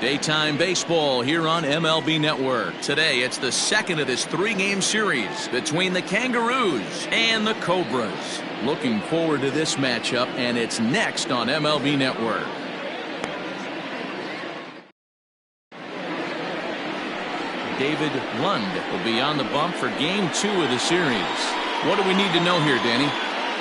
Daytime baseball here on MLB Network. Today, it's the second of this three-game series between the Kangaroos and the Cobras. Looking forward to this matchup, and it's next on MLB Network. David Lund will be on the bump for Game 2 of the series. What do we need to know here, Danny?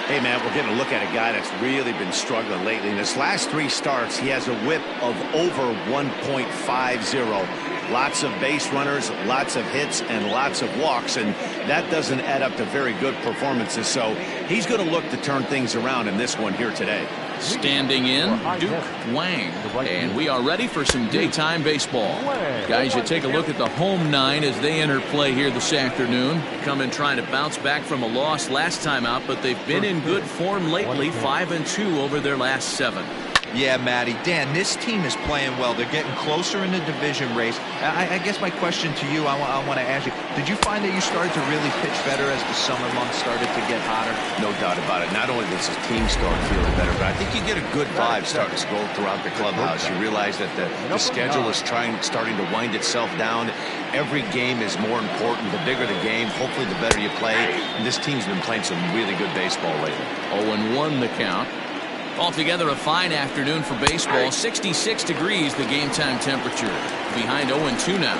Hey, man, we're getting a look at a guy that's really been struggling lately. In his last 3 starts, he has a whip of over 1.50. Lots of base runners, lots of hits, and lots of walks, and that doesn't add up to very good performances. So he's going to look to turn things around in this one here today. Standing in, Duke Wang. And we are ready for some daytime baseball. Guys, you take a look at the home 9 as they enter play here this afternoon. Come in trying to bounce back from a loss last time out, but they've been in good form lately, 5-2 over their last 7. Yeah, Matty. Dan, this team is playing well. They're getting closer in the division race. I guess my question to you, I want to ask you, did you find that you started to really pitch better as the summer months started to get hotter? No doubt about it. Not only does the team start feeling better, but I think you get a good vibe starting to go throughout the clubhouse. You realize that the schedule is starting to wind itself down. Every game is more important. The bigger the game, hopefully the better you play. And this team's been playing some really good baseball lately. 0-1 the count. Altogether a fine afternoon for baseball. 66 degrees the game time temperature. Behind 0-2 now.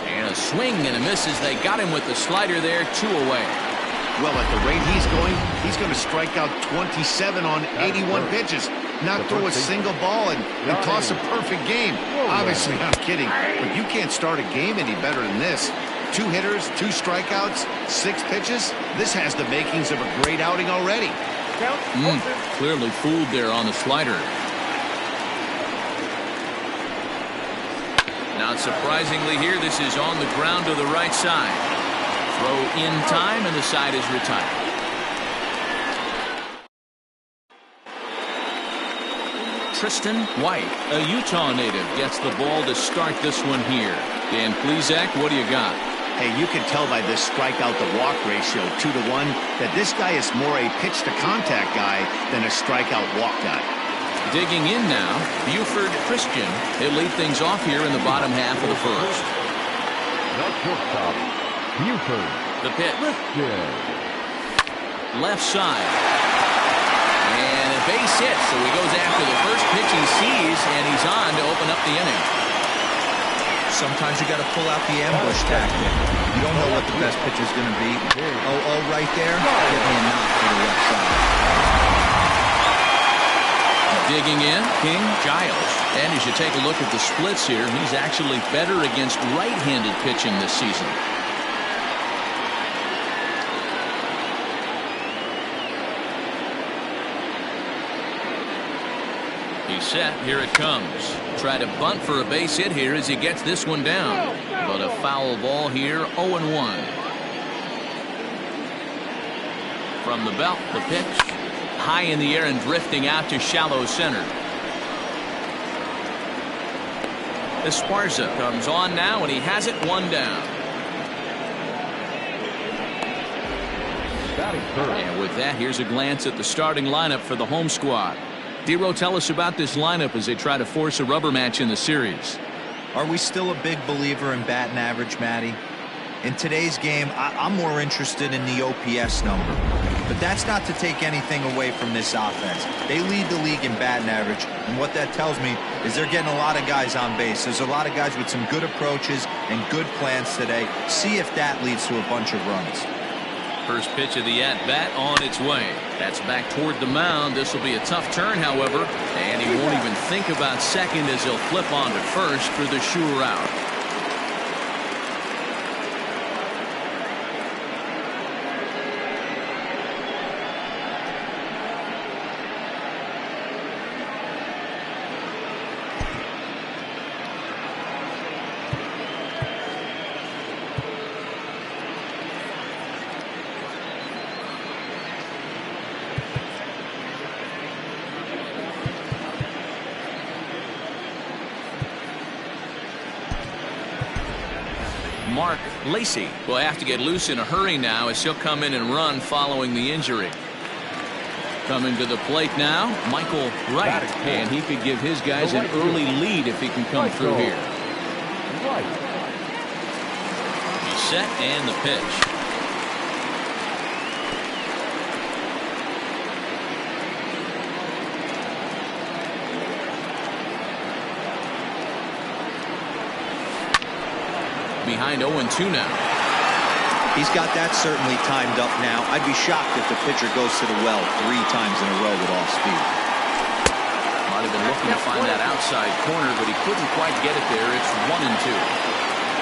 And a swing and a miss as they got him with the slider there. 2 away. Well, at the rate he's going to strike out 27 on 81 pitches. Not throw a single ball and toss a perfect game. Obviously, I'm kidding, but you can't start a game any better than this. 2 hitters, 2 strikeouts, 6 pitches. This has the makings of a great outing already. Clearly fooled there on the slider. Not surprisingly here, this is on the ground to the right side. Throw in time, and the side is retired. Tristan White, a Utah native, gets the ball to start this one here. Dan Plesac, what do you got? Hey, you can tell by this strikeout-to-walk ratio, 2-to-1, that this guy is more a pitch-to-contact guy than a strikeout-walk guy. Digging in now, Buford Christian. He'll lead things off here in the bottom half of the first. The shortstop, Buford. The pitch. Left side. And a base hit, so he goes after the first pitch he sees, and he's on to open up the inning. Sometimes you got to pull out the ambush tactic. You don't know what the best pitch is going to be. Oh, right there. Get me a knock to the left side. Digging in, King Giles. And as you take a look at the splits here, he's actually better against right-handed pitching this season. He's set. Here it comes. Try to bunt for a base hit here as he gets this one down. But a foul ball here, 0-1. From the belt, the pitch. High in the air and drifting out to shallow center. Esparza comes on now, and he has it 1 down. And with that, here's a glance at the starting lineup for the home squad. Dero, tell us about this lineup as they try to force a rubber match in the series. Are we still a big believer in batting average, Matty? In today's game, I'm more interested in the OPS number. But that's not to take anything away from this offense. They lead the league in batting average, and what that tells me is they're getting a lot of guys on base. There's a lot of guys with some good approaches and good plans today. See if that leads to a bunch of runs. First pitch of the at-bat on its way. That's back toward the mound. This will be a tough turn, however, and he won't even think about second as he'll flip on to first for the sure out. Mark Lacey will have to get loose in a hurry now as he'll come in and run following the injury. Coming to the plate now, Michael Wright, and he could give his guys an early lead if he can come through here. He's set and the pitch. Behind 0-2 now. He's got that certainly timed up now. I'd be shocked if the pitcher goes to the well 3 times in a row with off speed. Might have been looking to find that outside corner, but he couldn't quite get it there. It's 1-2.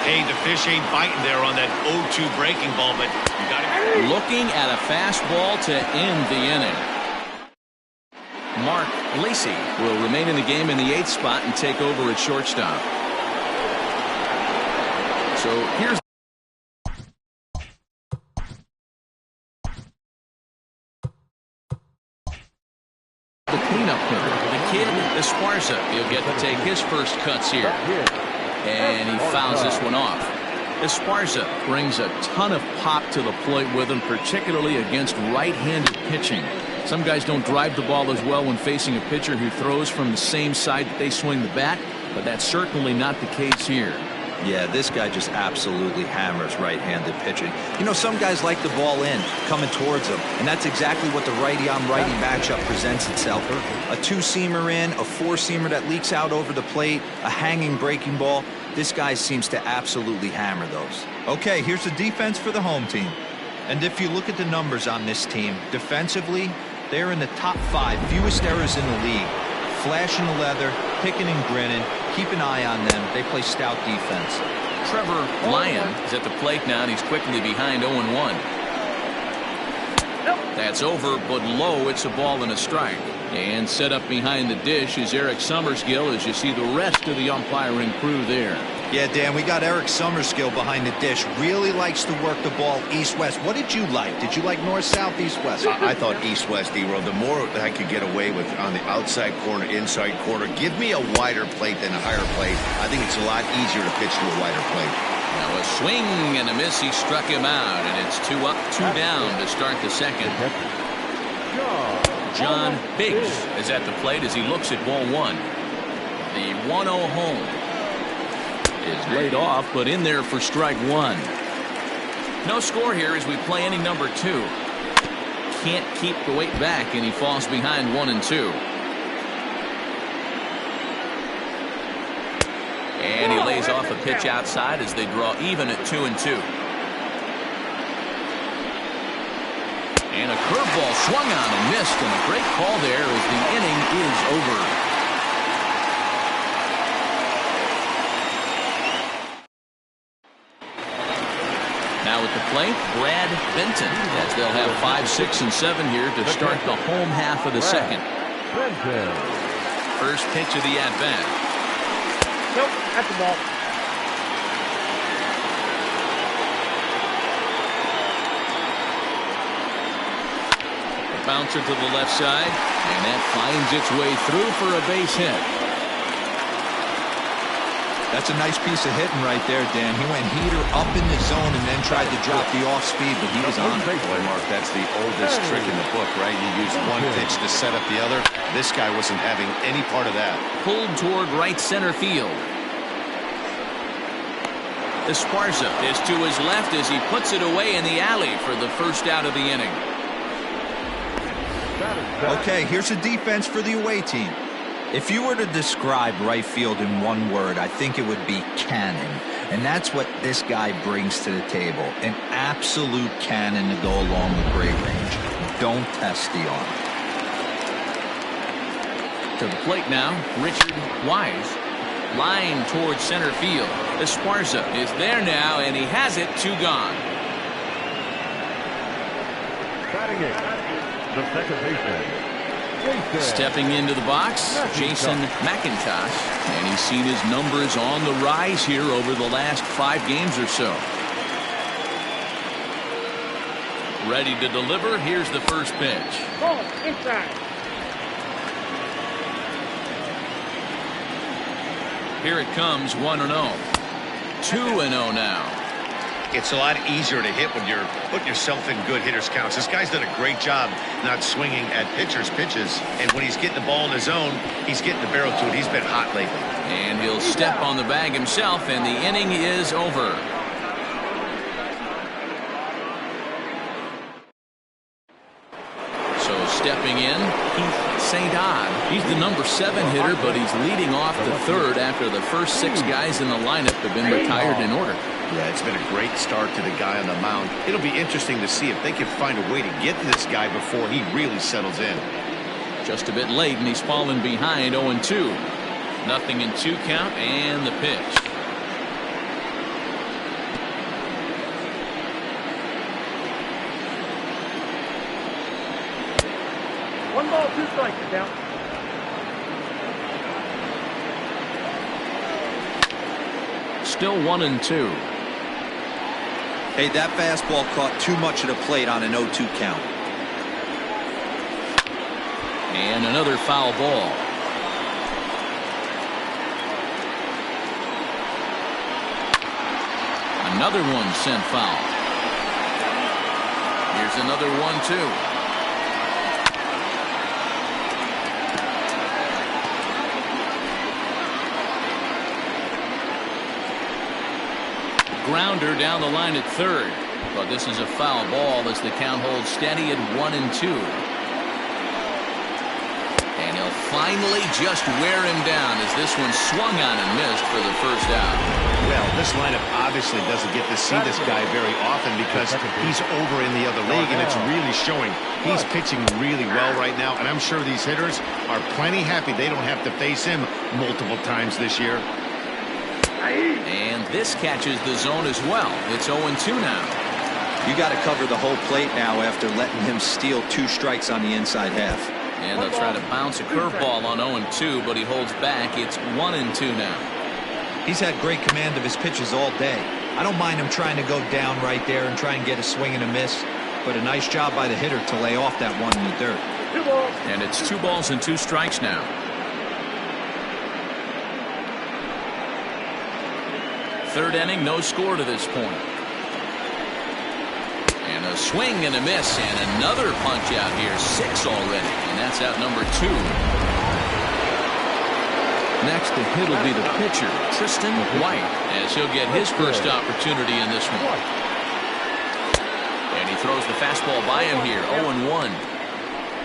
Hey, the fish ain't biting there on that 0-2 breaking ball, but you got it. Looking at a fastball to end the inning. Mark Lacey will remain in the game in the 8th spot and take over at shortstop. So here's the cleanup hitter, the kid Esparza. He'll get to take his first cuts here. And he fouls this one off. Esparza brings a ton of pop to the plate with him, particularly against right-handed pitching. Some guys don't drive the ball as well when facing a pitcher who throws from the same side that they swing the bat, but that's certainly not the case here. Yeah, this guy just absolutely hammers right-handed pitching. You know, some guys like the ball in, coming towards them, and that's exactly what the righty-on-righty matchup presents itself. A 2-seamer in, a 4-seamer that leaks out over the plate, a hanging breaking ball. This guy seems to absolutely hammer those. Okay, here's the defense for the home team. And if you look at the numbers on this team, defensively, they're in the top 5 fewest errors in the league. Flashing the leather, picking and grinning. Keep an eye on them. They play stout defense. Trevor Lyon is at the plate now, and he's quickly behind 0-1. That's over, but low. It's a ball and a strike. And set up behind the dish is Eric Summerskill as you see the rest of the umpiring crew there. Yeah, Dan, we got Eric Summerskill behind the dish. Really likes to work the ball east-west. What did you like? Did you like north-south, east-west? I thought east-west, D-Row. The more that I could get away with on the outside corner, inside corner, give me a wider plate than a higher plate. I think it's a lot easier to pitch to a wider plate. Now a swing and a miss. He struck him out, and it's 2 up, 2 down to start the second. John Biggs is at the plate as he looks at ball 1. The 1-0 home is laid off, but in there for strike 1. No score here as we play inning number 2. Can't keep the weight back, and he falls behind 1-2. And he lays off a pitch outside as they draw even at 2-2. And a curveball swung on and missed, and a great call there as the inning is over. Now at the plate, Brad Benton, as they'll have 5, 6, and 7 here to start the home half of the second. First pitch of the at-bat. Nope, that's the ball. Bouncer to the left side, and that finds its way through for a base hit. That's a nice piece of hitting right there, Dan. He went heater up in the zone and then tried to drop the off speed, but he was on it. Boy, Mark, that's the oldest trick in the book, right? You use one pitch to set up the other. This guy wasn't having any part of that. Pulled toward right center field. Esparza is to his left as he puts it away in the alley for the first out of the inning. Okay, here's a defense for the away team. If you were to describe right field in one word, I think it would be cannon. And that's what this guy brings to the table. An absolute cannon to go along the great range. Don't test the arm. To the plate now, Richard Wise. Line towards center field. Esparza is there now, and he has it. 2 gone. Batting it, the second baseman. Stepping into the box, Jason McIntosh, and he's seen his numbers on the rise here over the last 5 games or so. Ready to deliver. Here's the first pitch. Ball inside. Here it comes, 1-0. 2-0 now. It's a lot easier to hit when you're putting yourself in good hitters counts. This guy's done a great job not swinging at pitchers' pitches. And when he's getting the ball in his zone, he's getting the barrel to it. He's been hot lately. And he'll step on the bag himself, and the inning is over. So stepping in, Keith St. Odd. He's the number 7 hitter, but he's leading off the third after the first 6 guys in the lineup have been retired in order. Yeah, it's been a great start to the guy on the mound. It'll be interesting to see if they can find a way to get to this guy before he really settles in. Just a bit late, and he's fallen behind 0-2. Nothing in 2 count, and the pitch. One ball, 2 strikes, down. Still 1-2. Hey, that fastball caught too much of the plate on an 0-2 count. And another foul ball. Another one sent foul. Here's another 1-2. Grounder down the line at third, but this is a foul ball as the count holds steady at 1-2. And he'll finally just wear him down as this one swung on and missed for the first out. Well, this lineup obviously doesn't get to see this guy very often because he's over in the other league, and it's really showing. He's pitching really well right now, and I'm sure these hitters are plenty happy they don't have to face him multiple times this year. And this catches the zone as well. It's 0-2 now. You got to cover the whole plate now after letting him steal 2 strikes on the inside half. And they'll try to bounce a curveball on 0-2, but he holds back. It's 1-2 now. He's had great command of his pitches all day. I don't mind him trying to go down right there and try and get a swing and a miss, but a nice job by the hitter to lay off that one in the dirt. 2 balls. And it's 2 balls and 2 strikes now. Third inning, no score to this point. And a swing and a miss, and another punch out here. 6 already, and that's out number 2. Next to hit will be the pitcher, Tristan White, as he'll get his first opportunity in this one. And he throws the fastball by him here, 0-1.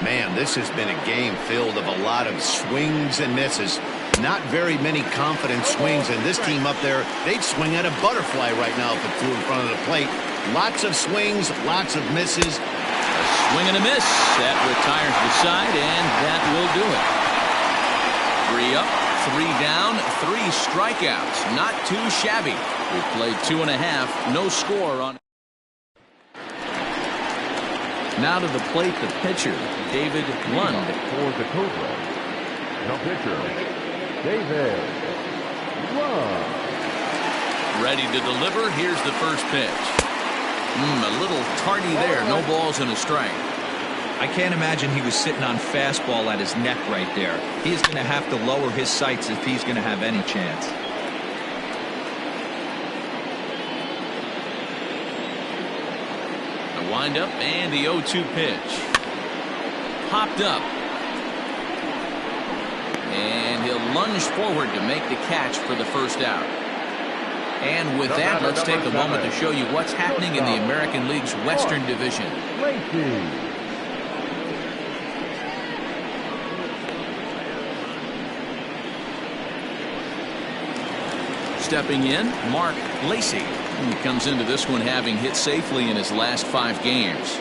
Man, this has been a game filled of a lot of swings and misses. Not very many confident swings, and this team up there, they'd swing at a butterfly right now if it flew in front of the plate. Lots of swings, lots of misses. A swing and a miss. That retires the side, and that will do it. 3 up, 3 down, 3 strikeouts. Not too shabby. We played 2.5, no score on. Now to the plate, the pitcher, David Lund. For the Cobras, the pitcher, David Lund. Ready to deliver. Here's the first pitch. A little tardy there. No balls and a strike. I can't imagine he was sitting on fastball at his neck right there. He's going to have to lower his sights if he's going to have any chance. The windup and the 0-2 pitch. Popped up. And he'll lunge forward to make the catch for the first out. And with that, let's take a moment to show you what's happening in the American League's Western Division. Stepping in, Mark Lacey. He comes into this one having hit safely in his last 5 games.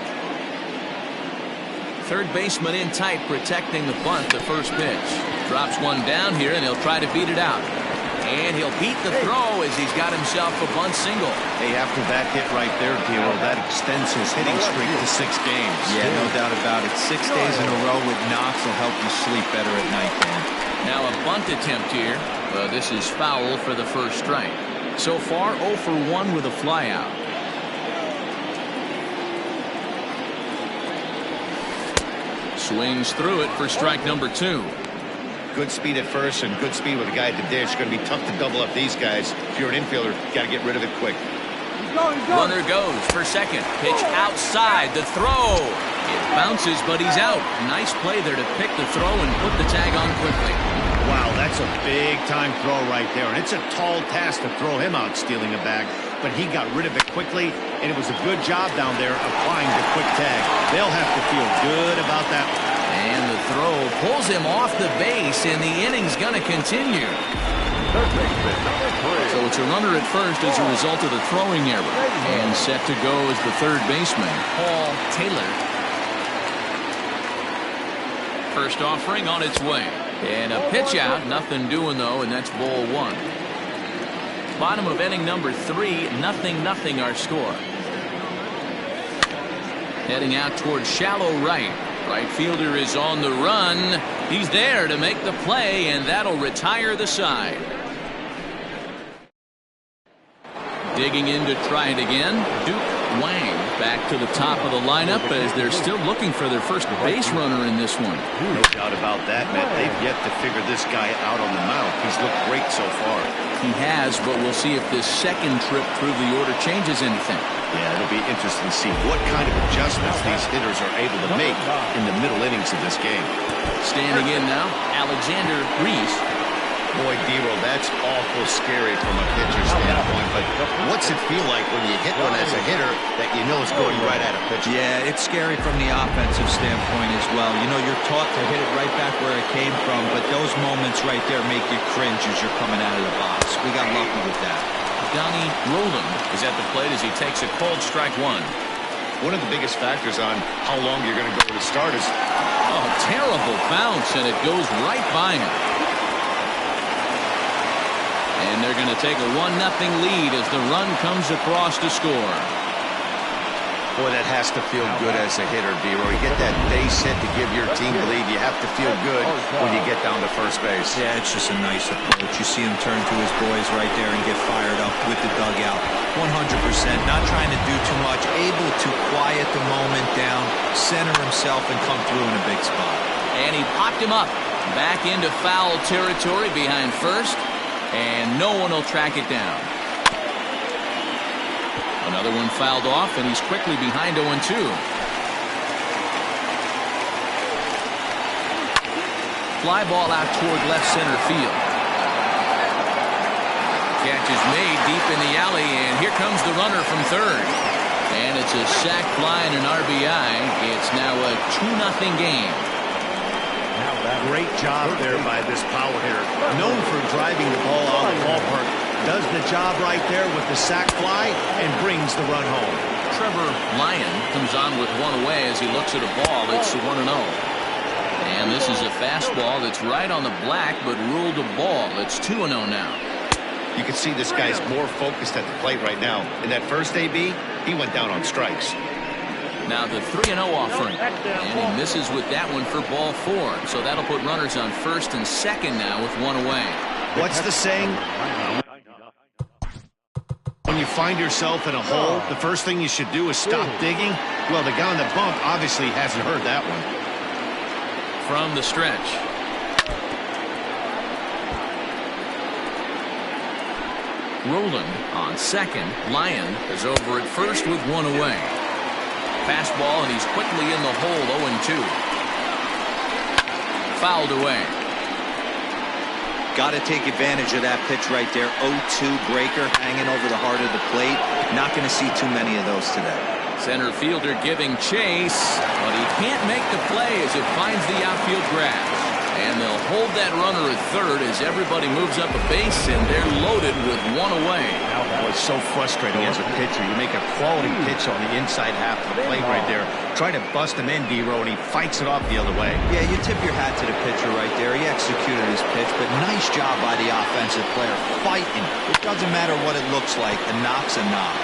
Third baseman in tight, protecting the bunt. The first pitch. Drops one down here, and he'll try to beat it out. And he'll beat the throw as he's got himself a bunt single. Hey, after that hit right there, Dino, that extends his hitting streak to 6 games. Yeah, no doubt about it. 6 days in a row with knocks will help you sleep better at night, Dan. Now a bunt attempt here. This is foul for the first strike. So far, 0 for 1 with a flyout. Swings through it for strike number 2. Good speed at first and good speed with a guy at the dish. Going to be tough to double up these guys. If you're an infielder, got to get rid of it quick. Runner goes for second. Pitch outside. The throw. It bounces, but he's out. Nice play there to pick the throw and put the tag on quickly. Wow, that's a big-time throw right there. And it's a tall task to throw him out stealing a bag. But he got rid of it quickly, and it was a good job down there applying the quick tag. They'll have to feel good about that. And the throw pulls him off the base, and the inning's going to continue. So it's a runner at first as a result of the throwing error. And set to go is the third baseman, Paul Taylor. First offering on its way. And a pitch out. Nothing doing, though, and that's ball one. Bottom of inning number 3, 0-0 our score. Heading out towards shallow right. Right fielder is on the run. He's there to make the play, and that'll retire the side. Digging in to try it again, Duke Wang back to the top of the lineup as they're still looking for their first base runner in this one. No doubt about that, Matt. They've yet to figure this guy out on the mound. He's looked great so far. He has, but we'll see if this second trip through the order changes anything. Yeah, it'll be interesting to see what kind of adjustments these hitters are able to make in the middle innings of this game. Standing in now, Alexander Reese. Boy, D-Roll, that's awful scary from a pitcher's standpoint, but what's it feel like when you hit one as a hitter that you know is going right at a pitcher? Yeah, it's scary from the offensive standpoint as well. You know, you're taught to hit it right back where it came from, but those moments right there make you cringe as you're coming out of the box. We got lucky with that. Donnie Roland is at the plate as he takes a cold strike one. One of the biggest factors on how long you're going to go to the start is... Oh, terrible bounce, and it goes right by him. And they're going to take a 1-0 lead as the run comes across to score. Boy, that has to feel good as a hitter, D-Roy. You get that base hit to give your team the lead. You have to feel good when you get down to first base. Yeah, it's just a nice approach. You see him turn to his boys right there and get fired up with the dugout. 100%, not trying to do too much, able to quiet the moment down, center himself, and come through in a big spot. And he popped him up. Back into foul territory behind first, and no one will track it down. Another one fouled off, and he's quickly behind 0-2. Fly ball out toward left center field. Catch is made deep in the alley, and here comes the runner from third. And it's a sac fly and an RBI. It's now a 2-0 game. Great job there by this power hitter. Known for driving the ball out of the ballpark. Does the job right there with the sac fly and brings the run home. Trevor Lyon comes on with one away as he looks at a ball. It's 1-0. And this is a fastball that's right on the black but ruled a ball. It's 2-0 now. You can see this guy's more focused at the plate right now. In that first AB, he went down on strikes. Now the 3-0 offering. And he misses with that one for ball 4. So that'll put runners on first and second now with one away. What's the saying? When you find yourself in a hole, the first thing you should do is stop digging. Well, the guy on the bump obviously hasn't heard that one. From the stretch. Roland on second. Lyon is over at first with one away. Fastball, and he's quickly in the hole, 0-2. Fouled away. Got to take advantage of that pitch right there. 0-2 breaker hanging over the heart of the plate. Not going to see too many of those today. Center fielder giving chase, but he can't make the play as it finds the outfield grass. And they'll hold that runner at third as everybody moves up a base, and they're loaded with one away. Oh, it's so frustrating as a pitcher. You make a quality pitch on the inside half of the plate right there. Try to bust him in, D-Row, and he fights it off the other way. Yeah, you tip your hat to the pitcher right there. He executed his pitch, but nice job by the offensive player fighting. It doesn't matter what it looks like. A knock's a knock.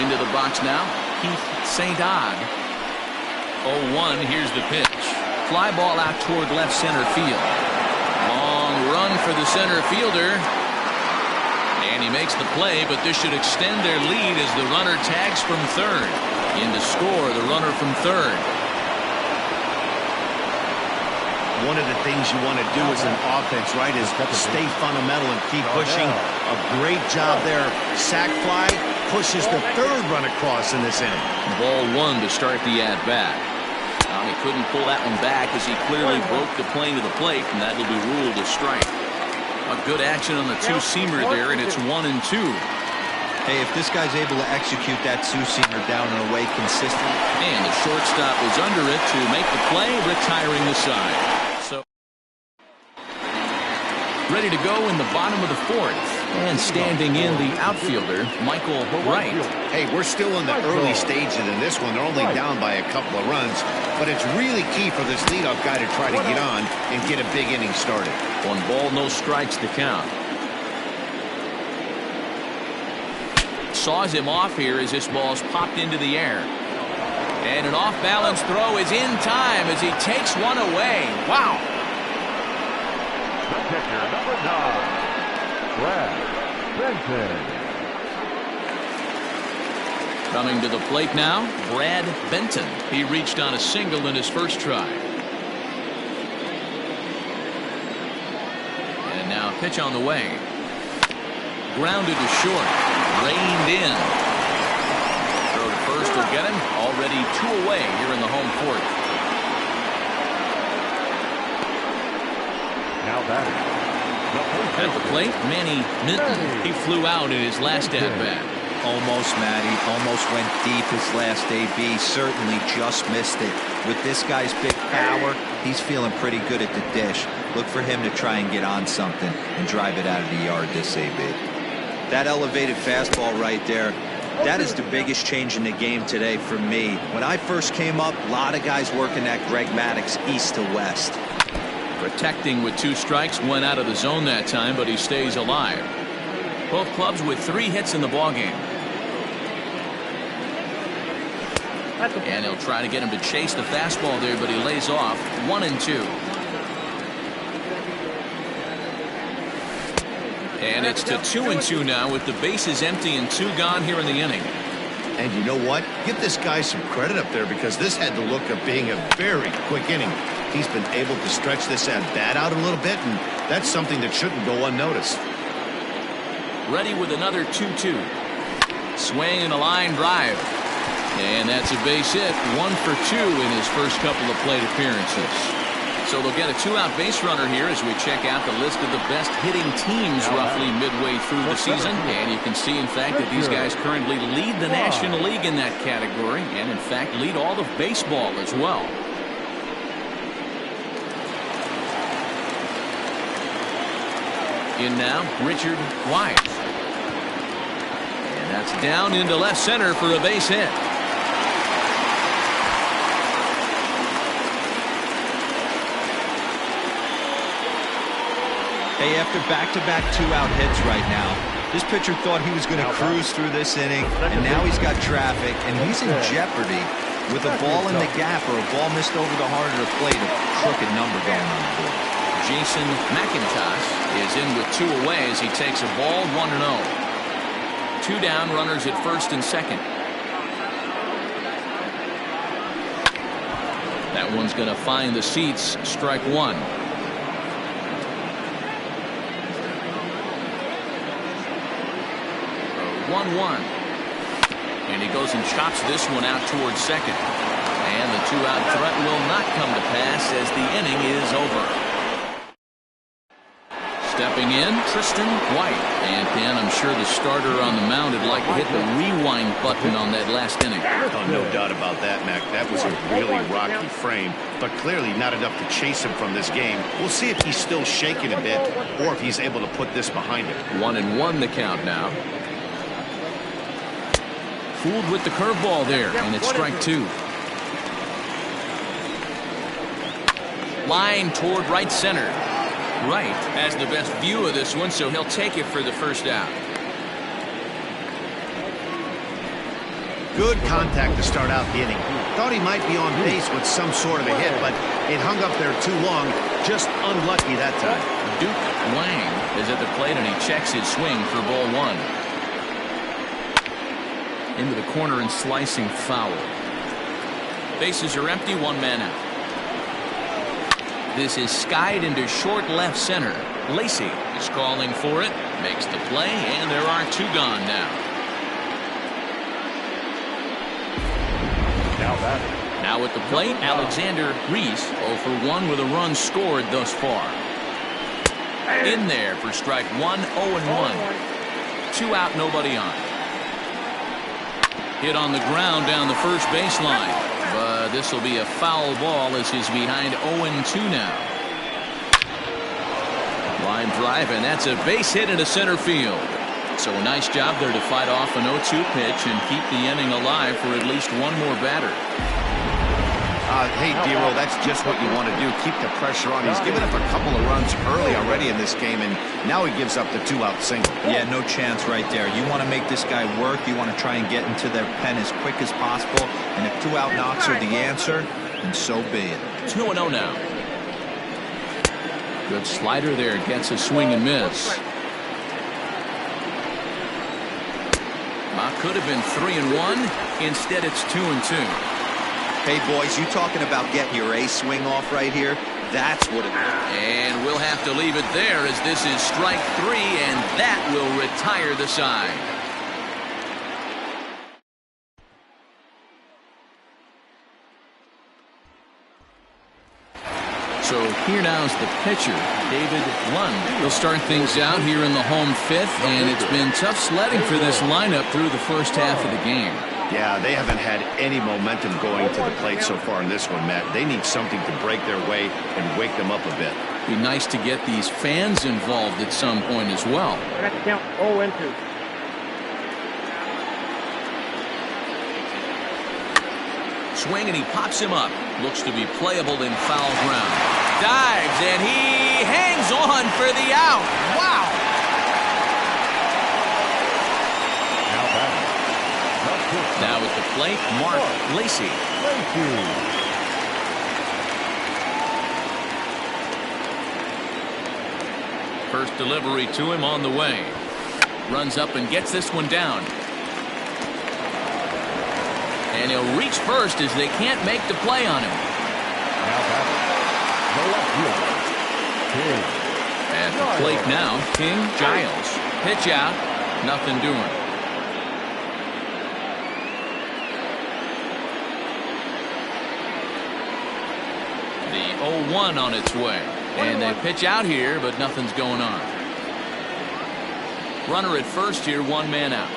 Into the box now, Keith St. Odd. 0-1, here's the pitch. Fly ball out toward left center field. Long run for the center fielder. And he makes the play, but this should extend their lead as the runner tags from third. In to score, the runner from third. One of the things you want to do as an offense, right, is stay fundamental and keep pushing. A great job there. Sac fly, pushes the third run across in this inning. Ball one to start the at-bat. He couldn't pull that one back as he clearly broke the plane to the plate, and that'll be ruled a strike. A good action on the two-seamer there, and it's 1-2. Hey, if this guy's able to execute that two-seamer down and away consistently. And the shortstop was under it to make the play, retiring the side. So ready to go in the bottom of the fourth. And standing in the outfielder, Michael Wright. Hey, we're still in the early stages in this one. They're only down by a couple of runs, but it's really key for this leadoff guy to try to get on and get a big inning started. 1 ball, no strikes to count. Saws him off here as this ball's popped into the air. And an off-balance throw is in time as he takes one away. Wow. The pitcher, number 9, Brad Benton. Coming to the plate now, Brad Benton. He reached on a single in his first try. And now a pitch on the way. Grounded to short. Reined in. Throw to first will get him. Already 2 away here in the home fourth. Now batting. At the plate, Manny Minton. He flew out in his last at-bat. Almost, Matty. Almost went deep his last AB. Certainly just missed it. With this guy's big power, he's feeling pretty good at the dish. Look for him to try and get on something and drive it out of the yard this AB. That elevated fastball right there, that is the biggest change in the game today for me. When I first came up, a lot of guys working that Greg Maddux east to west. Protecting with 2 strikes, went out of the zone that time, but he stays alive. Both clubs with 3 hits in the ballgame. And he'll try to get him to chase the fastball there, but he lays off. 1-2. And it's to 2-2 now with the bases empty and 2 gone here in the inning. And you know what? Give this guy some credit up there because this had the look of being a very quick inning. He's been able to stretch this at-bat out a little bit, and that's something that shouldn't go unnoticed. Ready with another 2-2. Swing and a line drive. And that's a base hit. 1 for 2 in his first couple of plate appearances. So they'll get a 2-out base runner here as we check out the list of the best hitting teams roughly midway through the season. And you can see, in fact, that these guys currently lead the National League in that category and, in fact, lead all of baseball as well. In now, Richard White. And that's down into left center for a base hit. Hey, after back-to-back 2-out hits right now, this pitcher thought he was going to cruise through this inning, and now he's got traffic, and he's in jeopardy with a ball in the gap or a ball missed over the heart of the plate, a crooked number going on the board. Jason McIntosh is in with 2 away as he takes a ball, 1-0. 2 down, runners at first and second. That one's going to find the seats. Strike 1. 1-1. And he goes and chops this one out towards second. And the 2-out threat will not come to pass as the inning is over. Stepping in, Tristan White. And Dan, I'm sure the starter on the mound would like to hit the rewind button on that last inning. Oh, no doubt about that, Mac. That was a really rocky frame, but clearly not enough to chase him from this game. We'll see if he's still shaking a bit or if he's able to put this behind him. 1-1 the count now. Fooled with the curveball there, and it's strike 2. Line toward right center. Wright has the best view of this one, so he'll take it for the first out. Good contact to start out the inning. Thought he might be on base with some sort of a hit, but it hung up there too long. Just unlucky that time. Duke Wang is at the plate, and he checks his swing for ball 1. Into the corner and slicing foul. Bases are empty, 1 man out. This is skied into short left center. Lacey is calling for it, makes the play, and there are 2 gone now. Now at the plate, Alexander Reese 0 for 1 with a run scored thus far. In there for strike 1, 0-1. 2 out, nobody on. Hit on the ground down the first baseline. But this will be a foul ball as he's behind 0-2 now. Line drive, and that's a base hit into center field. So a nice job there to fight off an 0-2 pitch and keep the inning alive for at least one more batter. Hey, Dero, that's just what you want to do. Keep the pressure on. He's given up a couple of runs early already in this game, and now he gives up the 2-out single. Yeah, no chance right there. You want to make this guy work. You want to try and get into their pen as quick as possible. And if 2-out knocks are the answer, then so be it. 2-0 now. Good slider there. Gets a swing and miss. Could have been 3-1. Instead, it's 2-2. Hey, boys, you talking about getting your ace swing off right here? That's what it is. And we'll have to leave it there as this is strike 3, and that will retire the side. So here now is the pitcher, David Lund. He'll start things out here in the home fifth, and it's been tough sledding for this lineup through the first half of the game. Yeah, they haven't had any momentum going to the plate so far in this one, Matt. They need something to break their way and wake them up a bit. Be nice to get these fans involved at some point as well. That's count 0-2. Swing, and he pops him up. Looks to be playable in foul ground. Dives, and he hangs on for the out. Wow! Now at the plate, Mark Lacey. First delivery to him on the way. Runs up and gets this one down. And he'll reach first as they can't make the play on him. At the plate now, King Giles. Pitch out, nothing doing. The 0-1 on its way. And they pitch out here, but nothing's going on. Runner at first here, 1 man out.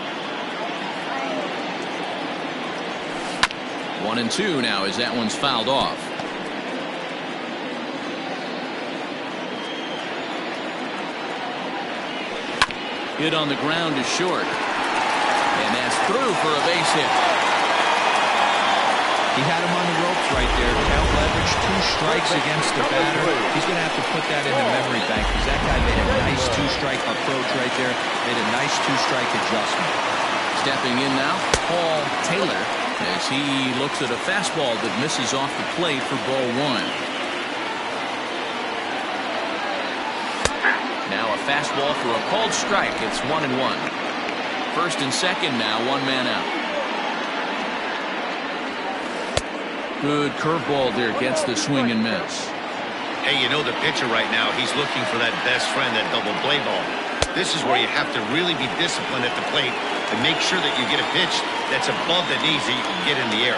1-2 now as that one's fouled off. Hit on the ground is short. And that's through for a base hit. He had him on the ropes right there. Count leverage, 2 strikes against the batter. He's going to have to put that in the memory bank because that guy made a nice 2-strike approach right there. Made a nice 2-strike adjustment. Stepping in now, Paul Taylor, as he looks at a fastball that misses off the plate for ball 1. Now a fastball for a called strike. It's 1-1. First and second now, 1 man out. Good curveball there, gets the swing and miss. Hey, you know the pitcher right now, he's looking for that best friend, that double play ball. This is where you have to really be disciplined at the plate and make sure that you get a pitch that's above the knees that you can get in the air.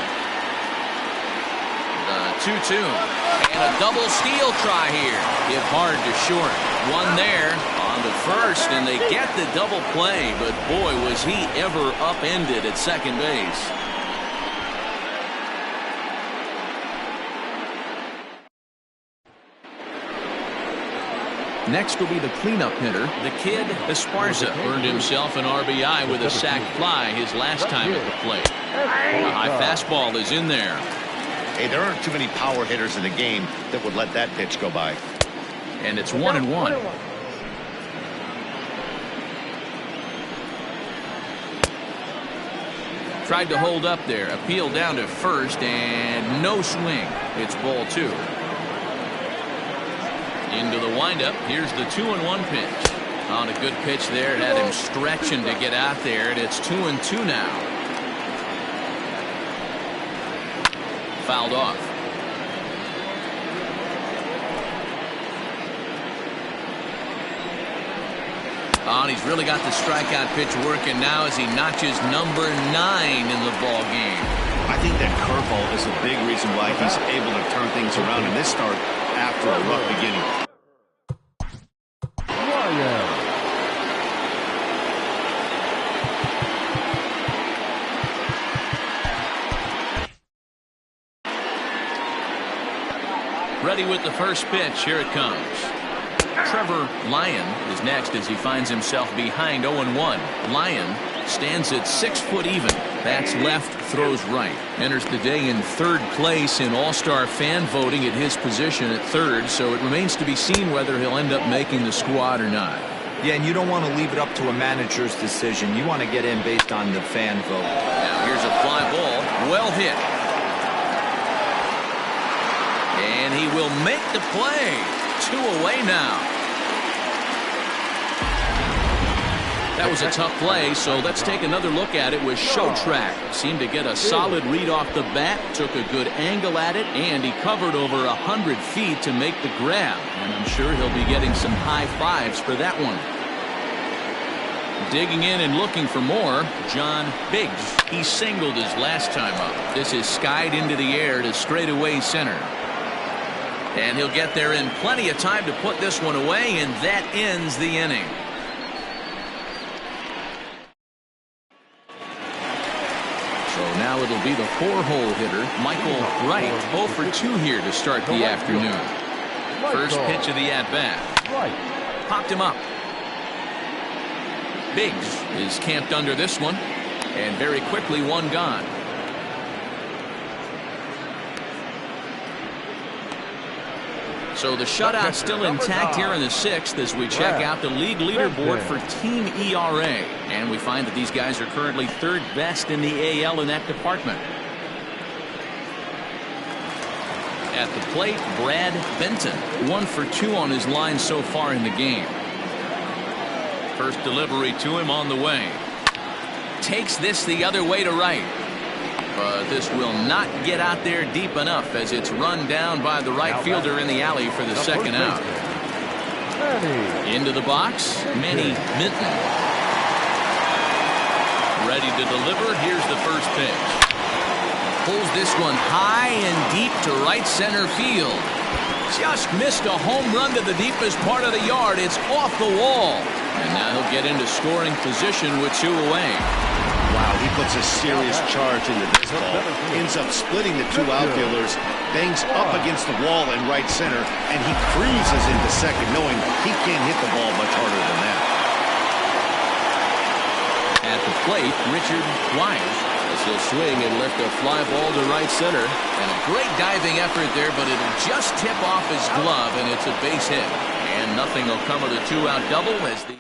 The 2-2. And a double steal try here. Hit hard to short. One there on the first, and they get the double play, but boy, was he ever upended at second base. Next will be the cleanup hitter. The kid Esparza earned himself an RBI with a sac fly his last time at the plate. A high fastball is in there. Hey, there aren't too many power hitters in the game that would let that pitch go by. And it's 1-1. Tried to hold up there. Appeal down to first, and no swing. It's ball 2. Into the windup. Here's the 2-1 pitch. On a good pitch there. It had him stretching to get out there, and it's 2-2 now. Fouled off. Oh, and he's really got the strikeout pitch working now as he notches number 9 in the ball game. I think that curveball is a big reason why he's able to turn things around in this start after a rough beginning. Ready with the first pitch. Here it comes. Trevor Lyon is next as he finds himself behind 0-1. Lyon stands at 6 foot even. Bats left, throws right. Enters the day in third place in All-Star fan voting at his position at third, so it remains to be seen whether he'll end up making the squad or not. Yeah, and you don't want to leave it up to a manager's decision. You want to get in based on the fan vote. Now here's a fly ball. Well hit. And he will make the play. 2 away now. That was a tough play, so let's take another look at it with Show Track. Seemed to get a solid read off the bat, took a good angle at it, and he covered over 100 feet to make the grab. And I'm sure he'll be getting some high fives for that one. Digging in and looking for more, John Biggs. He singled his last time up. This is skied into the air to straightaway center. And he'll get there in plenty of time to put this one away, and that ends the inning. So now it'll be the 4-hole hitter, Michael Wright, 0 for 2 here to start the afternoon. First pitch of the at-bat. Popped him up. Biggs is camped under this one, and very quickly one gone. So the shutout still intact here in the 6th as we check out the league leaderboard for team ERA. And we find that these guys are currently 3rd best in the AL in that department. At the plate, Brad Benton, 1 for 2 on his line so far in the game. First delivery to him on the way. Takes this the other way to right. But this will not get out there deep enough as it's run down by the right fielder in the alley for the second out. Into the box, Manny Minton. Ready to deliver. Here's the first pitch. Pulls this one high and deep to right center field. Just missed a home run to the deepest part of the yard. It's off the wall. And now he'll get into scoring position with 2 away. Wow, he puts a serious charge into this ball. Ends up splitting the 2 outfielders, bangs up against the wall in right center, and he cruises into second, knowing he can't hit the ball much harder than that. At the plate, Richard Wise, as he'll swing and lift a fly ball to right center. And a great diving effort there, but it'll just tip off his glove, and it's a base hit. And nothing will come of the 2-out double as the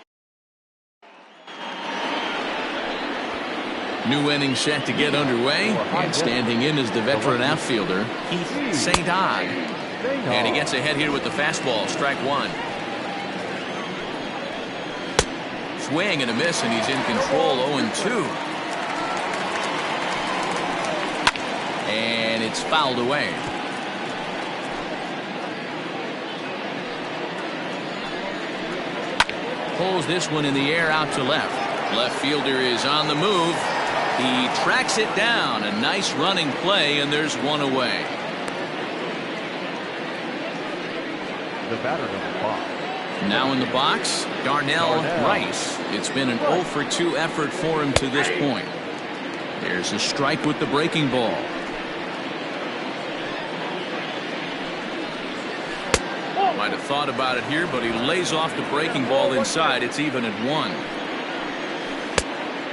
new inning set to get underway, and standing in is the veteran outfielder, Heath St. Ogg. And he gets ahead here with the fastball, strike 1. Swing and a miss, and he's in control, 0-2. And it's fouled away. Pulls this one in the air out to left. Left fielder is on the move. He tracks it down. A nice running play, and there's 1 away. The batter, number 5. Now in the box, Darnell Rice. It's been an 0 for 2 effort for him to this point. There's a strike with the breaking ball. Might have thought about it here, but he lays off the breaking ball inside. It's even at 1.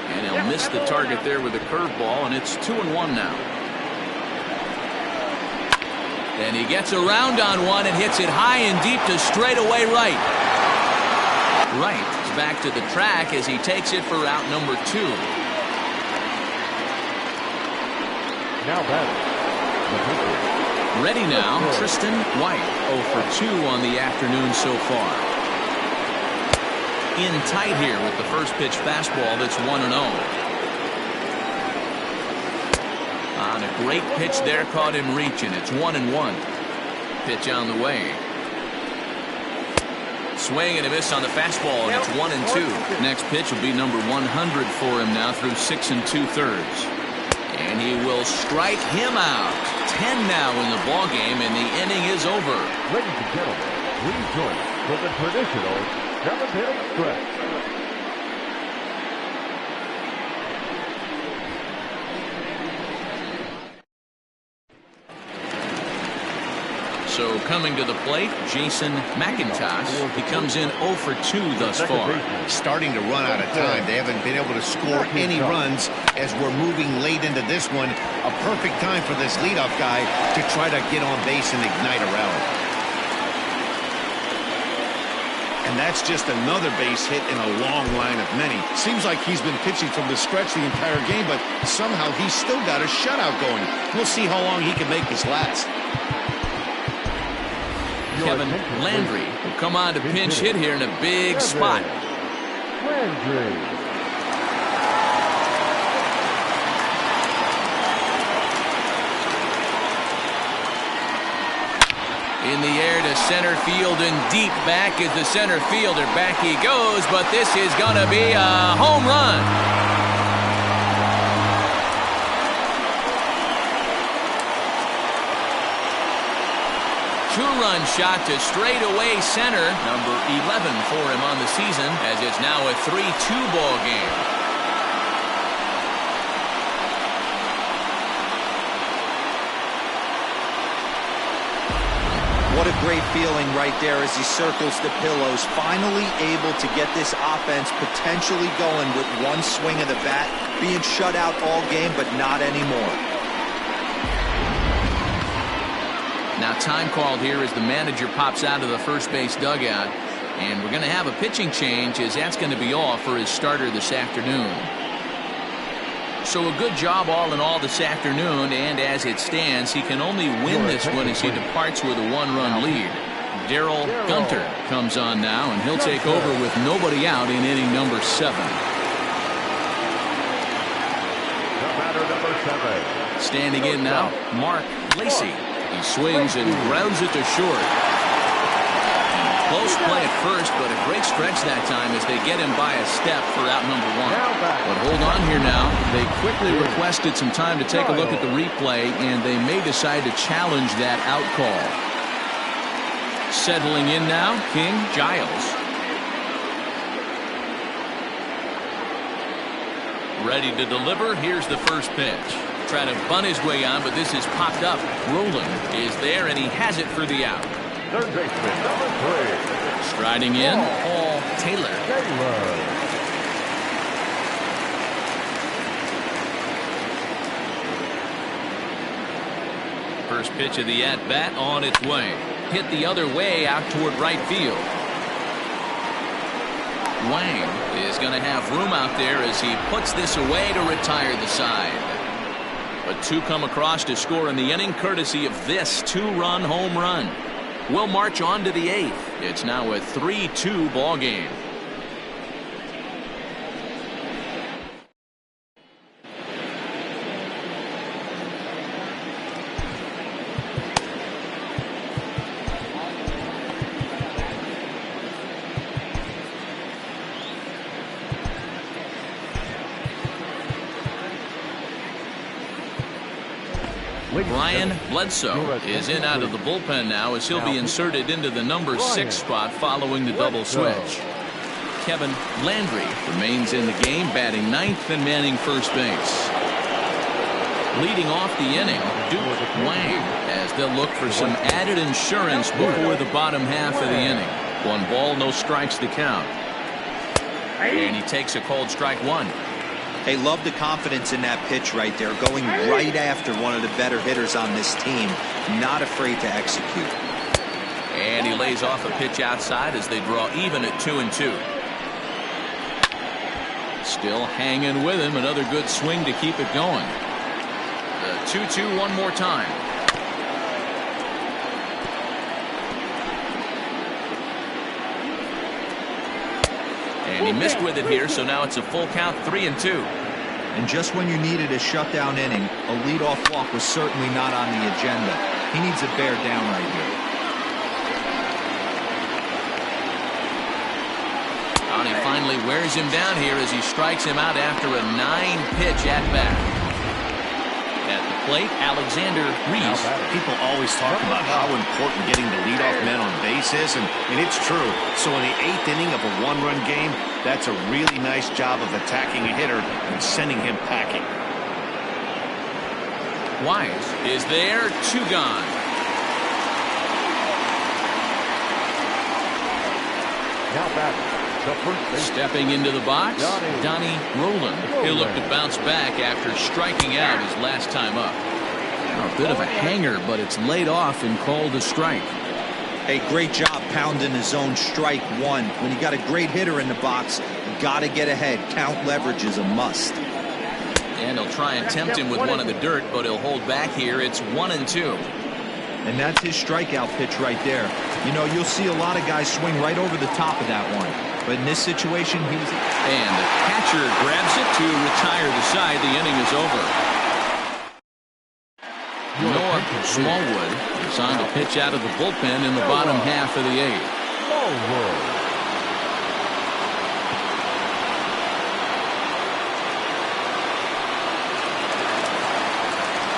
And he'll miss the target there with a curveball, and it's 2-1 now. Then he gets around on one and hits it high and deep to straightaway right. Wright is back to the track as he takes it for route number 2. Now batting. Ready now, Tristan White, 0 for 2 on the afternoon so far. In tight here with the first pitch fastball that's 1-0. On a great pitch there, caught him reaching. It's 1-1. Pitch on the way. Swing and a miss on the fastball, and it's 1-2. Next pitch will be number 100 for him now through 6 2/3. And he will strike him out. 10 now in the ball game, and the inning is over. Ladies and gentlemen, please join us for the traditional 7th-inning stretch. So coming to the plate, Jason McIntosh. He comes in 0 for 2 thus far. Starting to run out of time. They haven't been able to score any runs as we're moving late into this one. A perfect time for this leadoff guy to try to get on base and ignite a rally. And that's just another base hit in a long line of many. Seems like he's been pitching from the stretch the entire game, but somehow he's still got a shutout going. We'll see how long he can make this last. Kevin Landry will come on to pinch hit here in a big spot. Landry. In the air to center field and deep back is the center fielder. Back he goes, but this is going to be a home run. Two-run shot to straightaway center. Number 11 for him on the season, as it's now a 3-2 ball game. What a great feeling right there as he circles the pillows. Finally able to get this offense potentially going with one swing of the bat. Being shut out all game, but not anymore. Now time called here as the manager pops out of the first base dugout. And we're going to have a pitching change, as that's going to be all for his starter this afternoon. So a good job all in all this afternoon, and as it stands, he can only win this one as he departs with a one-run lead. Daryl Gunter comes on now, and he'll take over with nobody out in inning number 7. The batter, number 7. Standing in now, Mark Lacey. He swings and grounds it to short. Close play at first, but a great stretch that time as they get him by a step for out number 1. But hold on here now. They quickly requested some time to take a look at the replay, and they may decide to challenge that out call. Settling in now, King Giles. Ready to deliver. Here's the first pitch. Trying to bunt his way on, but this is popped up. Rowland is there, and he has it for the out. Third baseman, number 3. Striding in, Paul Taylor. First pitch of the at-bat on its way. Hit the other way out toward right field. Wang is going to have room out there as he puts this away to retire the side. But 2 come across to score in the inning, courtesy of this 2-run home run. We'll march on to the 8th. It's now a 3-2 ball game. Brian Bledsoe is in out of the bullpen now as he'll be inserted into the number 6 spot following the double switch. Kevin Landry remains in the game, batting 9th and manning first base. Leading off the inning, Duke Wang, as they'll look for some added insurance before the bottom half of the inning. 1 ball, no strikes to count. And he takes a called strike 1. Hey, love the confidence in that pitch right there, going right after one of the better hitters on this team. Not afraid to execute. And he lays off a pitch outside as they draw even at 2-2. Still hanging with him. Another good swing to keep it going. The 2-2 one more time. And he missed with it here, so now it's a full count, 3-2. And just when you needed a shutdown inning, a leadoff walk was certainly not on the agenda. He needs a bear down right here. And he finally wears him down here as he strikes him out after a 9-pitch at bat. plate, Alexander Reese. People always talk about how important getting the leadoff man on base is, and it's true. So in the 8th inning of a one-run game, that's a really nice job of attacking a hitter and sending him packing. Wise is there, 2 gone. Now back. Stepping into the box, Donnie Roland. He'll look to bounce back after striking out his last time up. A bit of a hanger, but it's laid off and called a strike. Hey, great job pounding his own strike 1. When you got a great hitter in the box, you got to get ahead. Count leverage is a must. And he'll try and tempt him with one in the dirt, but he'll hold back here. It's 1-2. And that's his strikeout pitch right there. You know, you'll see a lot of guys swing right over the top of that one. But in this situation, he was... And the catcher grabs it to retire the side. The inning is over. Noah Smallwood is on to pitch out of the bullpen in the bottom half of the 8th.